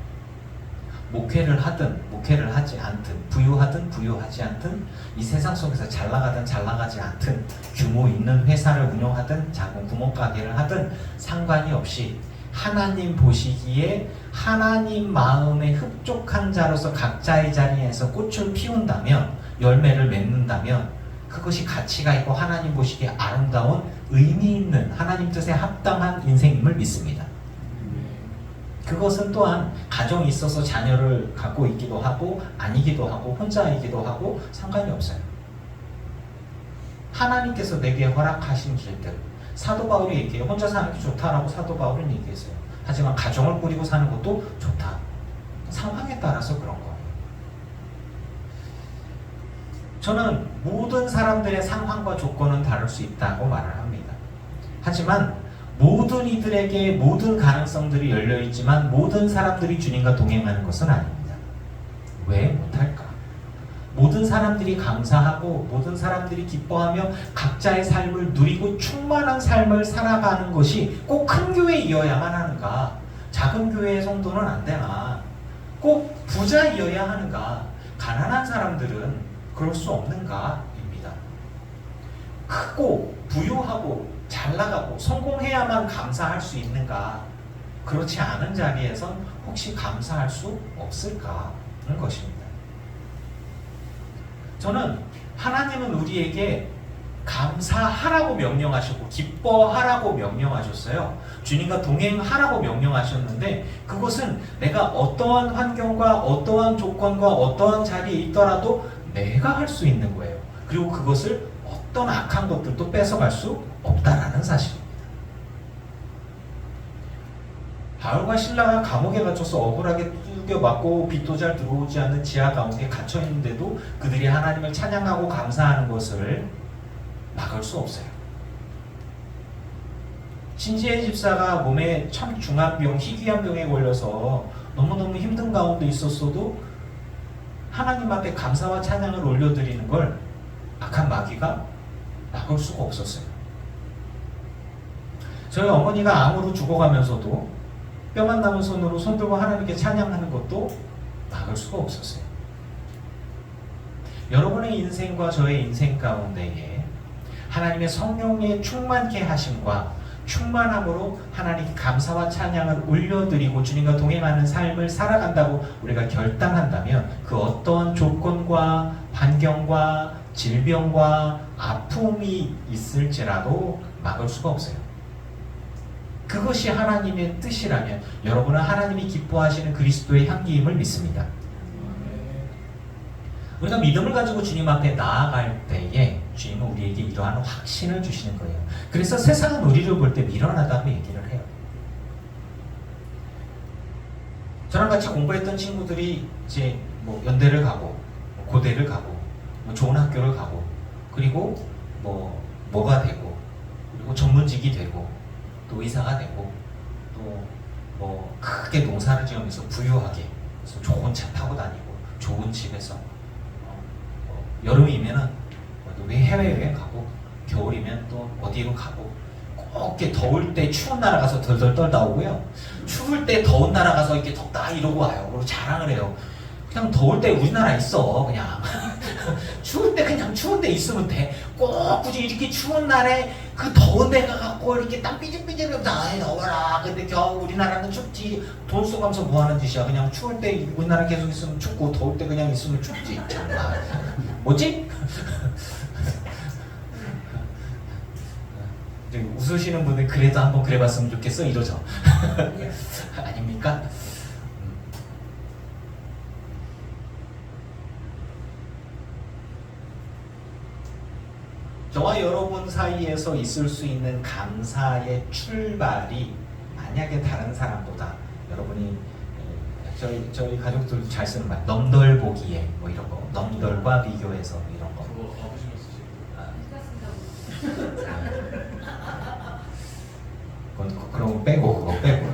S3: 목회를 하든 목회를 하지 않든, 부유하든 부유하지 않든, 이 세상 속에서 잘 나가든 잘 나가지 않든, 규모 있는 회사를 운영하든 작은 구멍가게를 하든 상관이 없이 하나님 보시기에 하나님 마음에 흡족한 자로서 각자의 자리에서 꽃을 피운다면, 열매를 맺는다면 그것이 가치가 있고 하나님 보시기에 아름다운 의미 있는 하나님 뜻에 합당한 인생임을 믿습니다. 그것은 또한 가정이 있어서 자녀를 갖고 있기도 하고 아니기도 하고 혼자이기도 하고 상관이 없어요. 하나님께서 내게 허락하신 길들, 사도 바울이 얘기해요. 혼자 사는 게 좋다라고 사도 바울은 얘기했어요. 하지만 가정을 꾸리고 사는 것도 좋다. 상황에 따라서 그런 거예요. 저는 모든 사람들의 상황과 조건은 다를 수 있다고 말을 합니다. 하지만 모든 이들에게 모든 가능성들이 열려있지만 모든 사람들이 주님과 동행하는 것은 아닙니다. 왜 못할까? 모든 사람들이 감사하고 모든 사람들이 기뻐하며 각자의 삶을 누리고 충만한 삶을 살아가는 것이 꼭 큰 교회이어야만 하는가? 작은 교회의 성도는 안 되나? 꼭 부자이어야 하는가? 가난한 사람들은 그럴 수 없는가? 입니다. 크고 부유하고 잘 나가고 성공해야만 감사할 수 있는가? 그렇지 않은 자리에선 혹시 감사할 수 없을까? 하는 것입니다. 저는 하나님은 우리에게 감사하라고 명령하셨고 기뻐하라고 명령하셨어요. 주님과 동행하라고 명령하셨는데 그것은 내가 어떠한 환경과 어떠한 조건과 어떠한 자리에 있더라도 내가 할 수 있는 거예요. 그리고 그것을 어떤 악한 것들도 뺏어갈 수 없다라는 사실입니다. 바울과 실라가 감옥에 갇혀서 억울하게 두들겨 맞고 빛도 잘 들어오지 않는 지하 감옥에 갇혀 있는데도 그들이 하나님을 찬양하고 감사하는 것을 막을 수 없어요. 신지혜 집사가 몸에 참 중한 병, 희귀한 병에 걸려서 너무너무 힘든 가운데 있었어도 하나님 앞에 감사와 찬양을 올려드리는 걸 악한 마귀가 막을 수가 없었어요. 저희 어머니가 암으로 죽어가면서도 뼈만 남은 손으로 손들고 하나님께 찬양하는 것도 막을 수가 없었어요. 여러분의 인생과 저의 인생 가운데에 하나님의 성령의 충만케 하심과 충만함으로 하나님께 감사와 찬양을 올려드리고 주님과 동행하는 삶을 살아간다고 우리가 결단한다면 그 어떠한 조건과 환경과 질병과 아픔이 있을지라도 막을 수가 없어요. 그것이 하나님의 뜻이라면 여러분은 하나님이 기뻐하시는 그리스도의 향기임을 믿습니다. 우리가 믿음을 가지고 주님 앞에 나아갈 때에 주님은 우리에게 이러한 확신을 주시는 거예요. 그래서 세상은 우리를 볼 때 미련하다고 얘기를 해요. 저랑 같이 공부했던 친구들이 이제 뭐 연대를 가고 고대를 가고 뭐 좋은 학교를 가고 그리고 뭐가 되고 그리고 전문직이 되고 또 의사가 되고 또 뭐 크게 농사를 지으면서 부유하게 그래서 좋은 차 타고 다니고 좋은 집에서 여름이면은 왜 해외여행 가고 겨울이면 또 어디로 가고 꼭 이렇게 더울 때 추운 나라 가서 덜덜 떨다 오고요. 추울 때 더운 나라 가서 이렇게 덥다 이러고 와요. 그리고 자랑을 해요. 그냥 더울 때 우리나라 있어 그냥 추울 때 그냥 추운 데 있으면 돼. 꼭 굳이 이렇게 추운 날에 그 더운 데 가갖고 이렇게 땀 삐질삐질 하면서 아이 더워라. 근데 겨우 우리나라는 춥지. 돈 써가면서 뭐 하는 짓이야. 그냥 추울 때 우리나라 계속 있으면 춥고 더울 때 그냥 있으면 춥지. 정말 뭐지? 웃으시는 분들 그래도 한번 그래봤으면 좋겠어 이러죠. 아닙니까? 저와 여러분 사이에서 있을 수 있는 감사의 출발이 만약에 다른 사람보다 여러분이 저희 가족들 잘 쓰는 말 넘덜보기에 뭐 이런 거 넘덜과 비교해서 뭐 이런 거
S4: 그거 아버지가 쓰시고.
S3: 그런 거 빼고 그거 빼고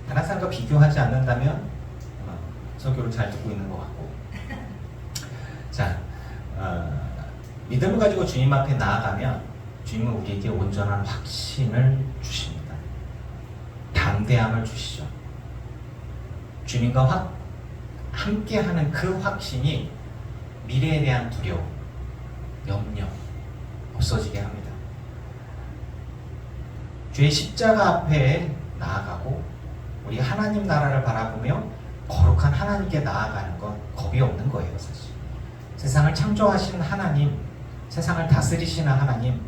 S3: 다른 사람과 비교하지 않는다면 설교를 잘 듣고 있는 것 같고 자 믿음을 가지고 주님 앞에 나아가면 주님은 우리에게 온전한 확신을 주십니다. 담대함을 주시죠. 주님과 함께하는 그 확신이 미래에 대한 두려움, 염려 없어지게 합니다. 주의 십자가 앞에 나아가고 우리 하나님 나라를 바라보며 거룩한 하나님께 나아가는 건 겁이 없는 거예요. 사실 세상을 창조하시는 하나님, 세상을 다스리시는 하나님,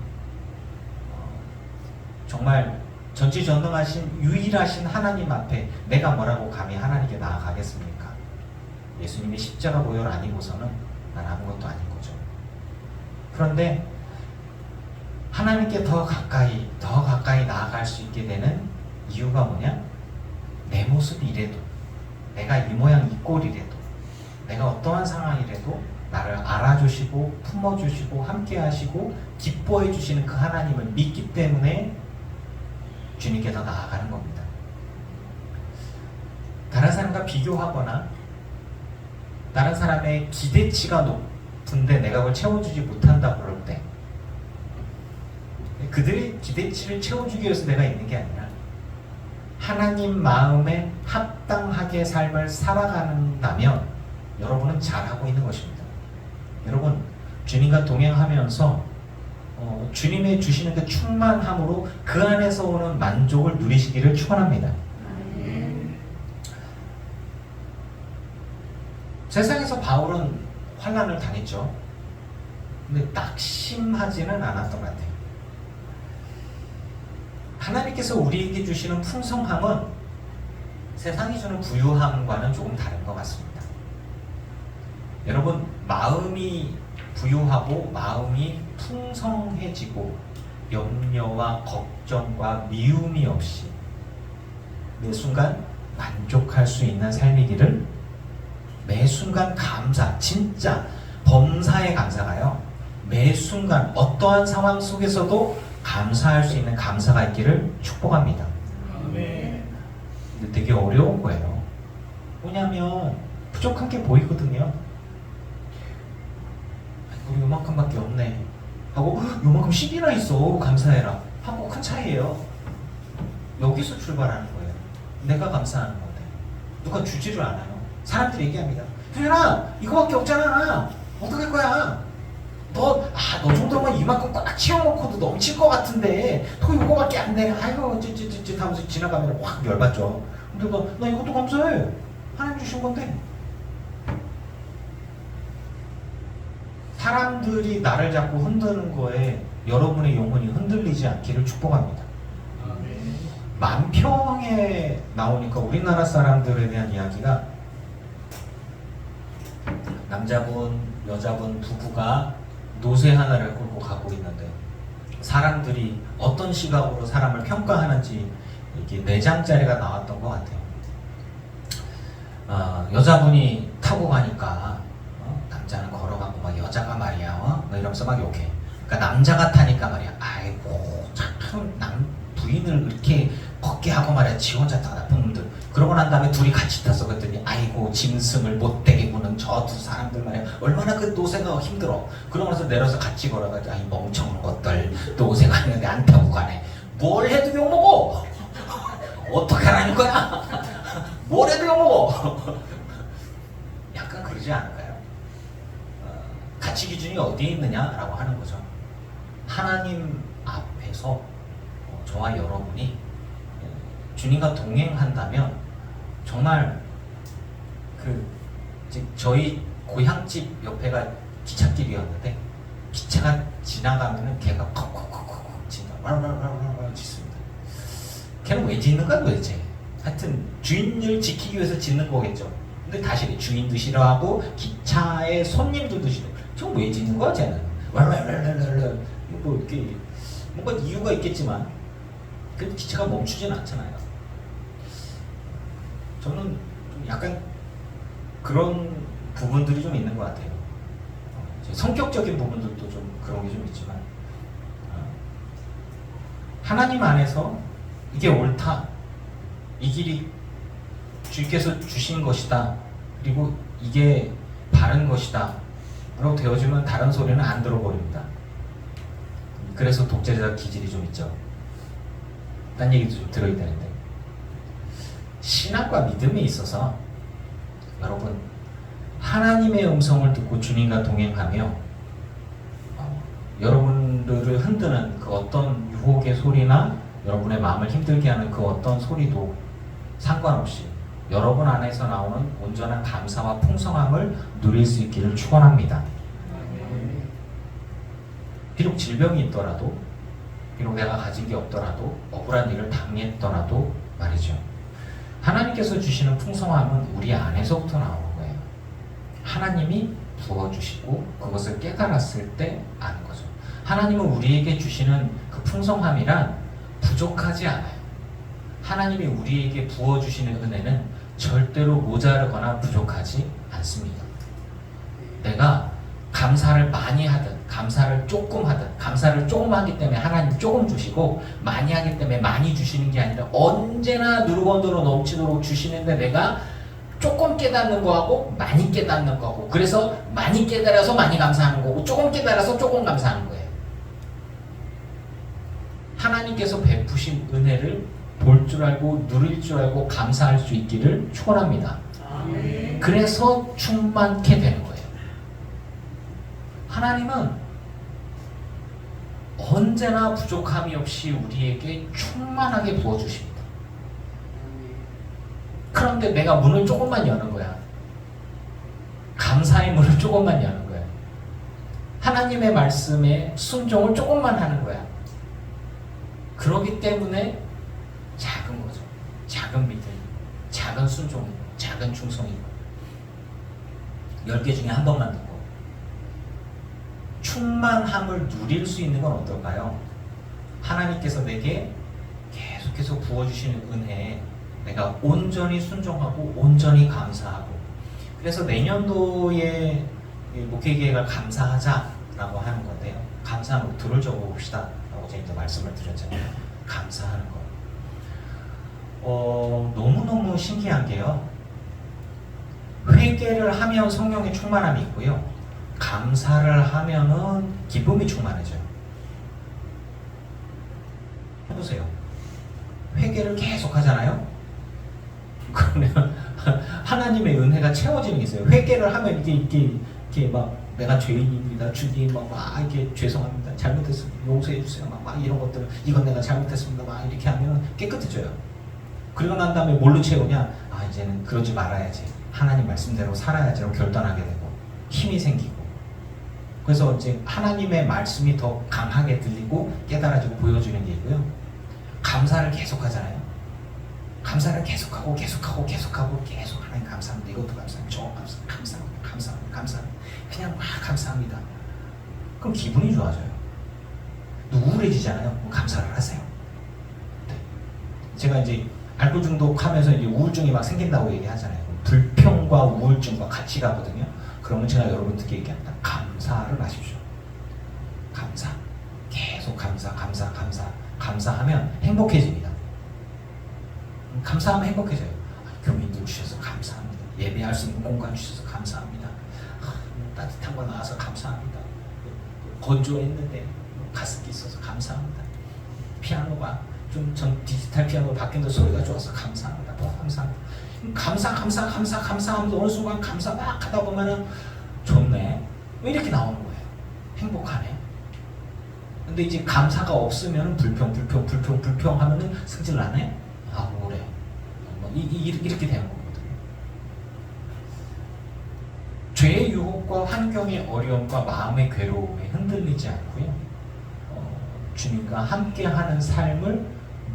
S3: 정말 전지전능하신 유일하신 하나님 앞에 내가 뭐라고 감히 하나님께 나아가겠습니까? 예수님이 십자가 보혈 아니고서는 난 아무것도 아닌 거죠. 그런데 하나님께 더 가까이 나아갈 수 있게 되는 이유가 뭐냐? 내 모습이 이래도, 내가 이 모양 이 꼴이래도, 내가 어떠한 상황이라도 나를 알아주시고 품어주시고 함께하시고 기뻐해 주시는 그 하나님을 믿기 때문에 주님께 더 나아가는 겁니다. 다른 사람과 비교하거나 다른 사람의 기대치가 높은데 내가 그걸 채워주지 못한다 그럴 때 그들의 기대치를 채워주기 위해서 내가 있는 게 아니라 하나님 마음에 합당하게 삶을 살아간다면 여러분은 잘하고 있는 것입니다. 여러분 주님과 동행하면서 주님의 주시는 그 충만함으로 그 안에서 오는 만족을 누리시기를 축원합니다. 세상에서 바울은 환난을 당했죠. 근데 낙심하지는 않았던 것 같아요. 하나님께서 우리에게 주시는 풍성함은 세상이 주는 부유함과는 조금 다른 것 같습니다. 여러분 마음이 부유하고 마음이 풍성해지고 염려와 걱정과 미움이 없이 매 순간 만족할 수 있는 삶이기를 매 순간 감사, 진짜 범사의 감사가요. 매 순간 어떠한 상황 속에서도 감사할 수 있는 감사가 있기를 축복합니다.
S4: 아멘.
S3: 근데 되게 어려운 거예요. 뭐냐면 부족한 게 보이거든요. 우리 요만큼밖에 없네 하고 요만큼 10이나 있어 감사해라 하고 큰 차이예요. 여기서 출발하는 거예요. 내가 감사하는 건데 누가 주지를 않아요. 사람들이 얘기합니다. 효연아 이거밖에 없잖아. 어떡할 거야. 너 정도면 이만큼 꽉 채워놓고도 넘칠 것 같은데 또 이거밖에 안 돼. 아이고 찌찌찌찌 하면서 지나가면 확 열받죠. 근데 나 이것도 감사해. 하나님 주신 건데. 사람들이 나를 자꾸 흔드는 거에 여러분의 영혼이 흔들리지 않기를 축복합니다. 만평에 나오니까 우리나라 사람들에 대한 이야기가 남자분, 여자분, 부부가 노새 하나를 끌고 가고 있는데 사람들이 어떤 시각으로 사람을 평가하는지 이게 4장짜리가 나왔던 것 같아요. 여자분이 타고 가니까 남자는 걸어가고 막 여자가 말이야 뭐 이러면서 막 욕해. 그러니까 남자가 타니까 말이야 아이고 참 부인을 이렇게 걷게 하고 말이야 지 혼자 타 나쁜 놈들. 그러고 난 다음에 둘이 같이 탔어. 그랬더니 아이고 짐승을 못되게 구는 저 두 사람들 말이야 얼마나 그 노새가 힘들어. 그러고 나서 내려서 같이 걸어가지고 아이 멍청한 것들 노새가 있는데 안 타고 가네. 뭘 해도 욕먹어. 어떻게 하라는 거야. 뭘 해도 욕먹어. 약간 그러지 않을까요? 가치 기준이 어디에 있느냐라고 하는 거죠. 하나님 앞에서 저와 여러분이 주님과 동행한다면 정말 저희 고향집 옆에가 기찻길이었는데 기차가 지나가면은 걔가 콕콕콕콕 진짜 왈왈왈왈 짖습니다. 걔는 왜 짖는 거야 도대체? 하여튼 주인을 지키기 위해서 짖는 거겠죠. 근데 다시 주인도 싫어하고 기차의 손님들도 싫어. 저거 왜 짖는 거야 쟤는? 왈왈왈왈왈 뭐 이렇게 뭔가 이유가 있겠지만 그래도 기차가 멈추진 않잖아요. 저는 좀 약간 그런 부분들이 좀 있는 것 같아요. 성격적인 부분들도 좀 그런 게 좀 있지만 하나님 안에서 이게 옳다, 이 길이 주께서 주신 것이다, 그리고 이게 바른 것이다 라고 되어지면 다른 소리는 안 들어버립니다. 그래서 독재자 기질이 좀 있죠. 딴 얘기도 좀 들어있다는데 신앙과 믿음에 있어서 여러분 하나님의 음성을 듣고 주님과 동행하며 여러분들을 흔드는 그 어떤 유혹의 소리나 여러분의 마음을 힘들게 하는 그 어떤 소리도 상관없이 여러분 안에서 나오는 온전한 감사와 풍성함을 누릴 수 있기를 축원합니다. 비록 질병이 있더라도, 비록 내가 가진 게 없더라도, 억울한 일을 당했더라도 말이죠. 하나님께서 주시는 풍성함은 우리 안에서부터 나오는 거예요. 하나님이 부어주시고 그것을 깨달았을 때 아는 거죠. 하나님은 우리에게 주시는 그 풍성함이란 부족하지 않아요. 하나님이 우리에게 부어주시는 은혜는 절대로 모자르거나 부족하지 않습니다. 내가 감사를 많이 하든 감사를 조금 하든 감사를 조금 하기 때문에 하나님 조금 주시고 많이 하기 때문에 많이 주시는 게 아니라 언제나 누르건더러 넘치도록 주시는데 내가 조금 깨닫는 거하고 많이 깨닫는 거하고 그래서 많이 깨달아서 많이 감사하는 거고 조금 깨달아서 조금 감사하는 거예요. 하나님께서 베푸신 은혜를 볼 줄 알고 누릴 줄 알고 감사할 수 있기를 축원합니다. 그래서 충만케 되는 거예요. 하나님은 언제나 부족함이 없이 우리에게 충만하게 부어주십니다. 그런데 내가 문을 조금만 여는 거야. 감사의 문을 조금만 여는 거야. 하나님의 말씀에 순종을 조금만 하는 거야. 그렇기 때문에 작은 거죠. 작은 믿음, 작은 순종, 작은 충성인 거예요. 10개 중에 한 번만 듣고 충만함을 누릴 수 있는 건 어떨까요? 하나님께서 내게 계속해서 부어주시는 은혜에 내가 온전히 순종하고 온전히 감사하고 그래서 내년도에 목회계획을 감사하자라고 하는 건데요. 감사하는 글을 적어봅시다 라고 제가 말씀을 드렸잖아요. 감사하는 거 너무너무 신기한 게요. 회개를 하면 성령의 충만함이 있고요. 감사를 하면은 기쁨이 충만해져요. 해보세요. 회개를 계속 하잖아요. 그러면 하나님의 은혜가 채워지는 게 있어요. 회개를 하면 이게 막 내가 죄인입니다. 주님 막 이렇게 죄송합니다. 잘못했습니다. 용서해 주세요. 막 이런 것들 이건 내가 잘못했습니다. 막 이렇게 하면 깨끗해져요. 그리고 난 다음에 뭘로 채우냐? 이제는 그러지 말아야지. 하나님 말씀대로 살아야지라고 결단하게 되고 힘이 생기고 그래서 이제 하나님의 말씀이 더 강하게 들리고 깨달아지고 보여주는 얘기고요. 감사를 계속 하잖아요. 감사를 계속하고 계속 하나님 감사합니다. 이것도 감사합니다. 저거 감사합니다. 그냥 막 감사합니다. 그럼 기분이 좋아져요. 우울해지잖아요. 그럼 감사를 하세요. 네. 제가 이제 알코올 중독하면서 이제 우울증이 막 생긴다고 얘기하잖아요. 불평과 우울증과 같이 가거든요. 그러면 제가 여러분들께 얘기합니다. 감사를 하십시오. 감사. 계속 감사하면 행복해집니다. 감사하면 행복해져요. 교민들 주셔서 감사합니다. 예배할 수 있는 공간 주셔서 감사합니다. 따뜻한 거 나와서 감사합니다. 건조했는데 가습기 있어서 감사합니다. 피아노가 전 디지털 피아노 바뀐데 소리가 좋아서 감사합니다. 감사합니다. 감사하면서 어느 순간 감사 막 하다 보면은 좋네. 왜 이렇게 나오는 거예요? 행복하네. 근데 이제 감사가 없으면 불평 하면은 승질 나네? 아, 뭐래. 이렇게 되는 거거든요. 죄의 유혹과 환경의 어려움과 마음의 괴로움에 흔들리지 않고요. 주님과 함께하는 삶을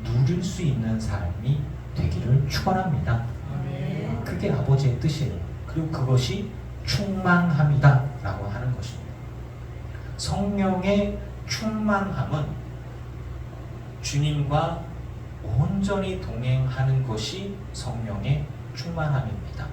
S3: 누릴 수 있는 삶이 되기를 축원합니다. 그게 아버지의 뜻이에요. 그리고 그것이 충만함이다 라고 하는 것입니다. 성령의 충만함은 주님과 온전히 동행하는 것이 성령의 충만함입니다.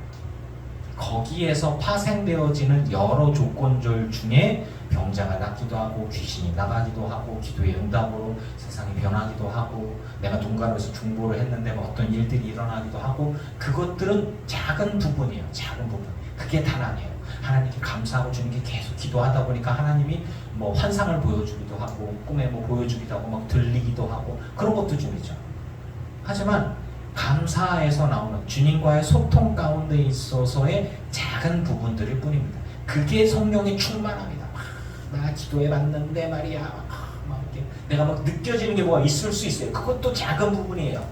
S3: 거기에서 파생되어지는 여러 조건절 중에 병자가 낫기도 하고 귀신이 나가기도 하고 기도의 응답으로 세상이 변하기도 하고 내가 동가로에서 중보를 했는데 뭐 어떤 일들이 일어나기도 하고 그것들은 작은 부분이에요. 작은 부분. 그게 다란해요. 하나님께 감사하고 주님께 계속 기도하다 보니까 하나님이 뭐 환상을 보여주기도 하고 꿈에 뭐 보여주기도 하고 막 들리기도 하고 그런 것도 좀 있죠. 하지만 감사에서 나오는 주님과의 소통 가운데 있어서의 작은 부분들일 뿐입니다. 그게 성령의 충만함이다. 나 기도해 봤는데 말이야. 막 이렇게 내가 막 느껴지는 게 뭐가 있을 수 있어요. 그것도 작은 부분이에요.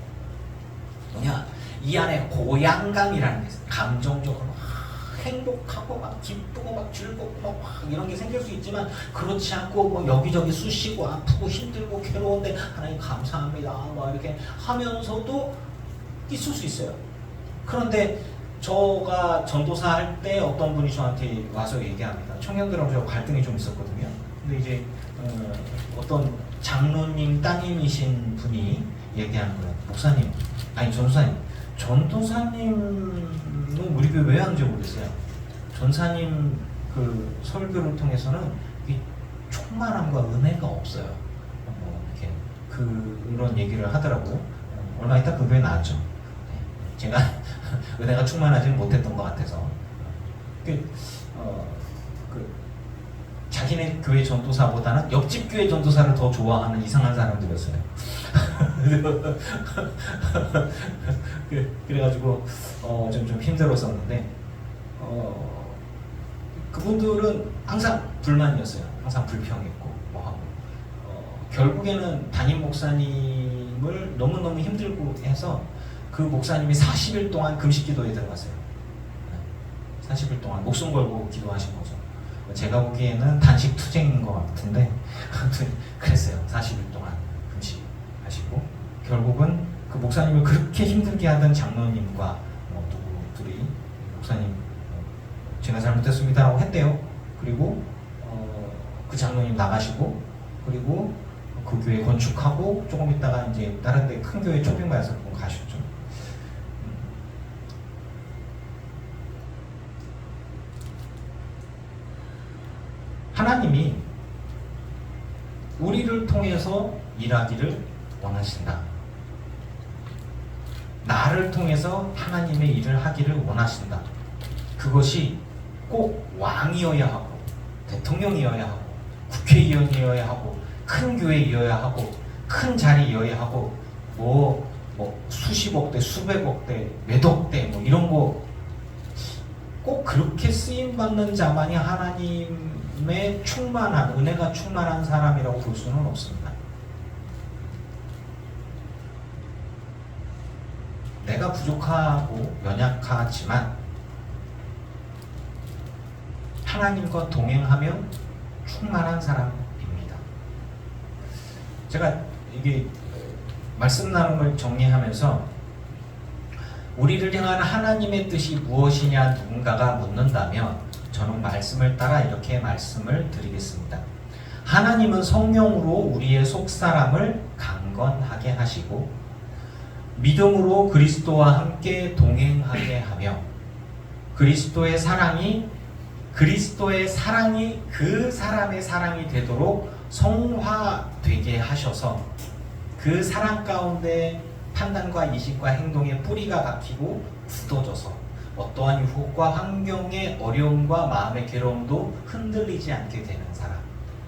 S3: 뭐냐? 이 안에 고양감이라는 게 있어요. 감정적으로 행복하고 막 기쁘고 막 즐겁고 막 이런 게 생길 수 있지만 그렇지 않고 뭐 여기저기 쑤시고 아프고 힘들고 괴로운데 하나님 감사합니다. 막 이렇게 하면서도 있을 수 있어요. 그런데 저가 전도사 할 때 어떤 분이 저한테 와서 얘기합니다. 청년들하고 저 갈등이 좀 있었거든요. 근데 이제 어떤 장로님 따님이신 분이 얘기하는 거예요. 목사님, 아니 전도사님, 전도사님은 우리 교회 왜 하는지 모르겠어요. 전사님 그 설교를 통해서는 이 충만함과 은혜가 없어요. 이렇게 그런 얘기를 하더라고요. 얼마 있다 그 교회 나왔죠. 제가 은혜가 충만하지는 못했던 것 같아서 자기네 교회 전도사보다는 옆집 교회 전도사를 더 좋아하는 이상한 사람들이었어요. 그래가지고 좀 힘들었었는데 그분들은 항상 불만이었어요. 항상 불평했고 뭐하고 결국에는 담임 목사님을 너무너무 힘들고 해서 그 목사님이 40일 동안 금식 기도에 들어갔어요. 40일 동안 목숨 걸고 기도하신 거죠. 제가 보기에는 단식 투쟁인 것 같은데 아무튼 그랬어요. 40일 동안 금식하시고 결국은 그 목사님을 그렇게 힘들게 하던 장로님과 둘이 목사님 제가 잘못했습니다라고 했대요. 그리고 그 장로님 나가시고 그리고 그 교회 건축하고 조금 있다가 이제 다른 데 큰 교회 쇼핑몰에서 가셨죠. 하나님이 우리를 통해서 일하기를 원하신다. 나를 통해서 하나님의 일을 하기를 원하신다. 그것이 꼭 왕이어야 하고 대통령이어야 하고 국회의원이어야 하고 큰 교회이어야 하고 큰 자리이어야 하고 뭐 수십억 대 수백억 대 몇억 대 뭐 이런 거 꼭 그렇게 쓰임받는 자만이 하나님의 충만한 은혜가 충만한 사람이라고 볼 수는 없습니다. 내가 부족하고 연약하지만 하나님과 동행하며 충만한 사람입니다. 제가 이게 말씀 나눔을 정리하면서 우리를 향한 하나님의 뜻이 무엇이냐 누군가가 묻는다면 저는 말씀을 따라 이렇게 말씀을 드리겠습니다. 하나님은 성령으로 우리의 속사람을 강건하게 하시고 믿음으로 그리스도와 함께 동행하게 하며 그리스도의 사랑이 그 사람의 사랑이 되도록 성화되게 하셔서 그 사랑 가운데 판단과 이식과 행동의 뿌리가 박히고 굳어져서 어떠한 유혹과 환경의 어려움과 마음의 괴로움도 흔들리지 않게 되는 사람.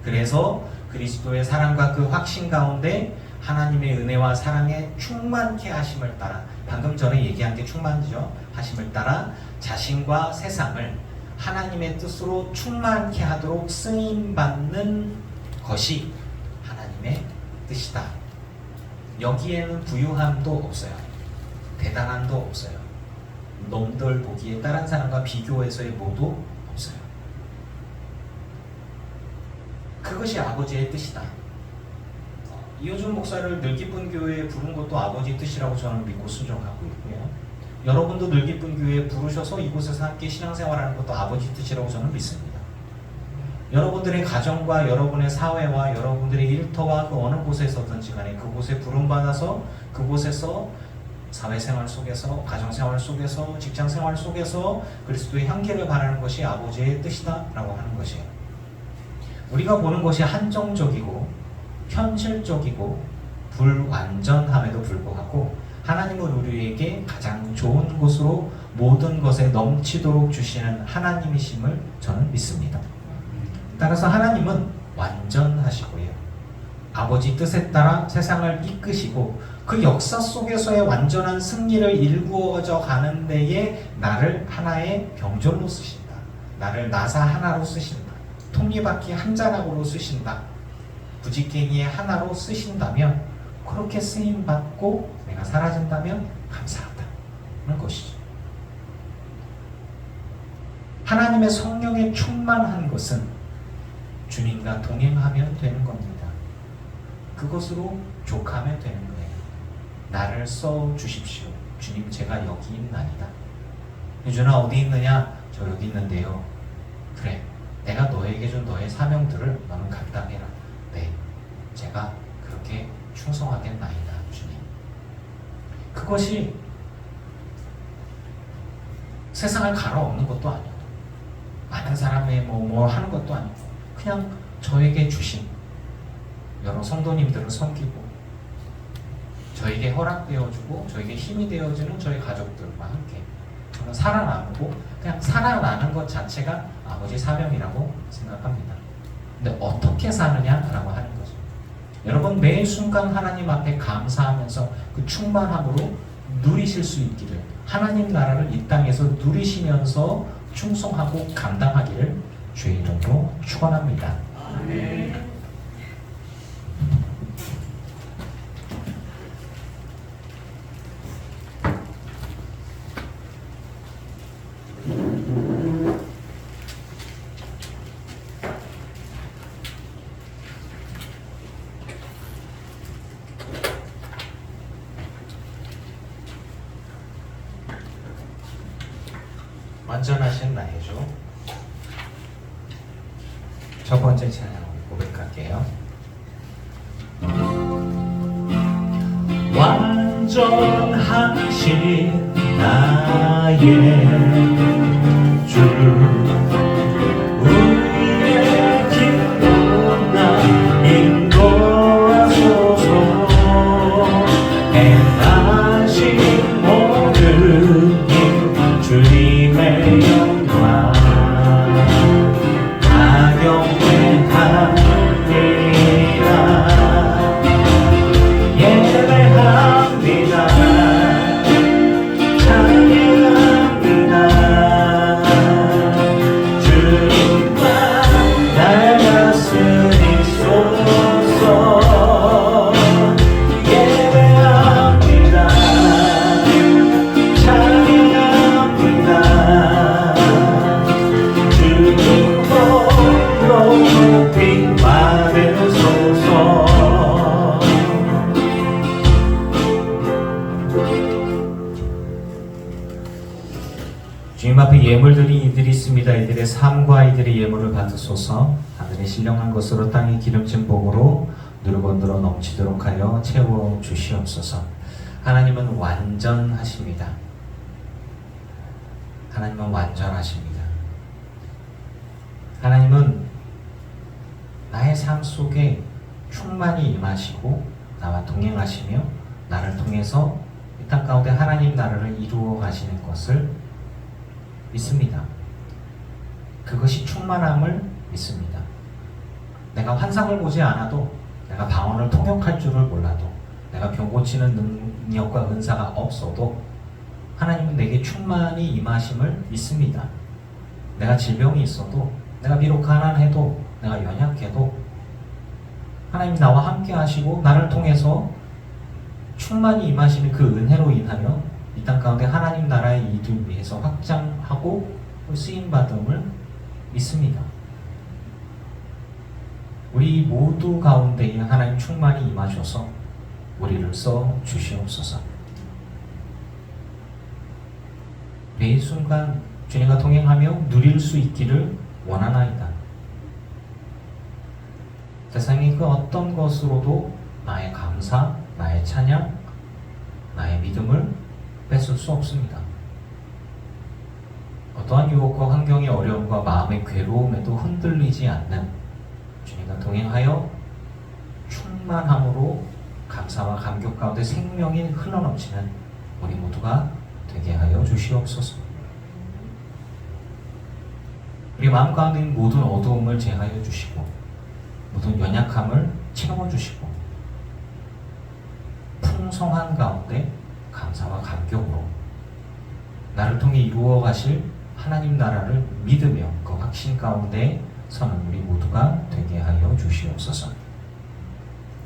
S3: 그래서 그리스도의 사랑과 그 확신 가운데 하나님의 은혜와 사랑에 충만케 하심을 따라, 방금 전에 얘기한 게 충만이죠. 하심을 따라 자신과 세상을 하나님의 뜻으로 충만케 하도록 쓰임받는 것이 하나님의 뜻이다. 여기에는 부유함도 없어요. 대단함도 없어요. 놈들 보기에 다른 사람과 비교해서의 뭐도 없어요. 그것이 아버지의 뜻이다. 이호준 목사를 늘 기쁜 교회에 부른 것도 아버지의 뜻이라고 저는 믿고 순종하고 있고요. 여러분도 늘 기쁜 교회에 부르셔서 이곳에서 함께 신앙생활하는 것도 아버지 뜻이라고 저는 믿습니다. 여러분들의 가정과 여러분의 사회와 여러분들의 일터와 그 어느 곳에서든지 간에 그곳에 부름받아서 그곳에서 사회생활 속에서, 가정생활 속에서, 직장생활 속에서 그리스도의 향기를 바라는 것이 아버지의 뜻이다 라고 하는 것이에요. 우리가 보는 것이 한정적이고 현실적이고 불완전함에도 불구하고 하나님은 우리에게 가장 좋은 곳으로 모든 것에 넘치도록 주시는 하나님이심을 저는 믿습니다. 따라서 하나님은 완전하시고요. 아버지 뜻에 따라 세상을 이끄시고 그 역사 속에서의 완전한 승리를 일구어져 가는 데에 나를 하나의 병졸로 쓰신다. 나를 나사 하나로 쓰신다. 톱니바퀴 한 자락으로 쓰신다. 부지깽이의 하나로 쓰신다면 그렇게 쓰임받고 내가 사라진다면 감사하다는 것이죠. 하나님의 성령에 충만한 것은 주님과 동행하면 되는 겁니다. 그것으로 족하면 되는 거예요. 나를 써 주십시오. 주님, 제가 여기 있나이다. 유준아, 어디 있느냐? 저 여기 있는데요. 그래, 내가 너에게 준 너의 사명들을 너는 감당해라. 네, 제가 그렇게 충성하겠나이다, 주님. 그것이 세상을 갈아엎는 것도 아니고 많은 사람의 뭐 하는 것도 아니고 그냥 저에게 주신 여러 성도님들을 섬기고 저에게 허락되어주고 저에게 힘이 되어주는 저희 가족들과 함께 저는 살아나고 그냥 살아나는 것 자체가 아버지 사명이라고 생각합니다. 근데 어떻게 사느냐라고 하는 거죠. 여러분 매 순간 하나님 앞에 감사하면서 그 충만함으로 누리실 수 있기를, 하나님 나라를 이 땅에서 누리시면서 충성하고 감당하기를 주의 이름으로 축원합니다. 아멘. 완전하신 나이죠. 첫 번째 찬양 고백할게요. 완전하신 나의 주, 우리의 기도나 인도하소서. 행하신 모든 일 주님의 영광 가경배합니다. 예배합니다. 찬양합니다. 있습니다. 이들의 삶과 이들의 예물을 받으소서. 하늘의 신령한 것으로 땅의 기름진 복으로 누르건들어 넘치도록 하여 채워 주시옵소서. 하나님은 완전하십니다. 하나님은 완전하십니다. 하나님은 나의 삶 속에 충만히 임하시고 나와 동행하시며 나를 통해서 이 땅 가운데 하나님 나라를 이루어 가시는 것을 믿습니다. 그것이 충만함을 믿습니다. 내가 환상을 보지 않아도, 내가 방언을 통역할 줄을 몰라도, 내가 병 고치는 능력과 은사가 없어도 하나님은 내게 충만히 임하심을 믿습니다. 내가 질병이 있어도, 내가 비록 가난해도, 내가 연약해도 하나님 나와 함께 하시고 나를 통해서 충만히 임하시는 그 은혜로 인하여 이 땅 가운데 하나님 나라의 일을 위해서 확장하고 쓰임받음을 믿습니다. 우리 모두 가운데에 하나님 충만히 임하셔서 우리를 써 주시옵소서. 매 순간 주님과 동행하며 누릴 수 있기를 원하나이다. 세상의 그 어떤 것으로도 나의 감사, 나의 찬양, 나의 믿음을 뺏을 수 없습니다. 어떠한 유혹과 환경의 어려움과 마음의 괴로움에도 흔들리지 않는 주님과 동행하여 충만함으로 감사와 감격 가운데 생명이 흘러넘치는 우리 모두가 되게 하여 주시옵소서. 우리 마음 가운데 있는 모든 어두움을 제하여 주시고 모든 연약함을 채워주시고 풍성한 가운데 감사와 감격으로 나를 통해 이루어 가실 하나님 나라를 믿으며 그 확신 가운데 서는 우리 모두가 되게 하여 주시옵소서.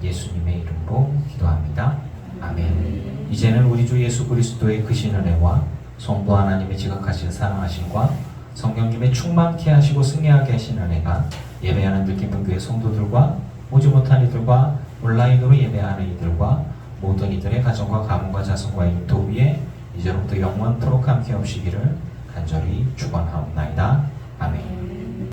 S3: 예수님의 이름으로 기도합니다. 아멘. 이제는 우리 주 예수 그리스도의 크신 은혜와 성부 하나님의 지극하신 사랑하심과 성령님의 충만케 하시고 승리하게 하신 은혜가 예배하는 느낌분교회 성도들과 오지 못한 이들과 온라인으로 예배하는 이들과 모든 이들의 가정과 가문과 자손과 인도 위에 이제로부터 영원토록 함께 하시기를 간절히 축원하옵나이다.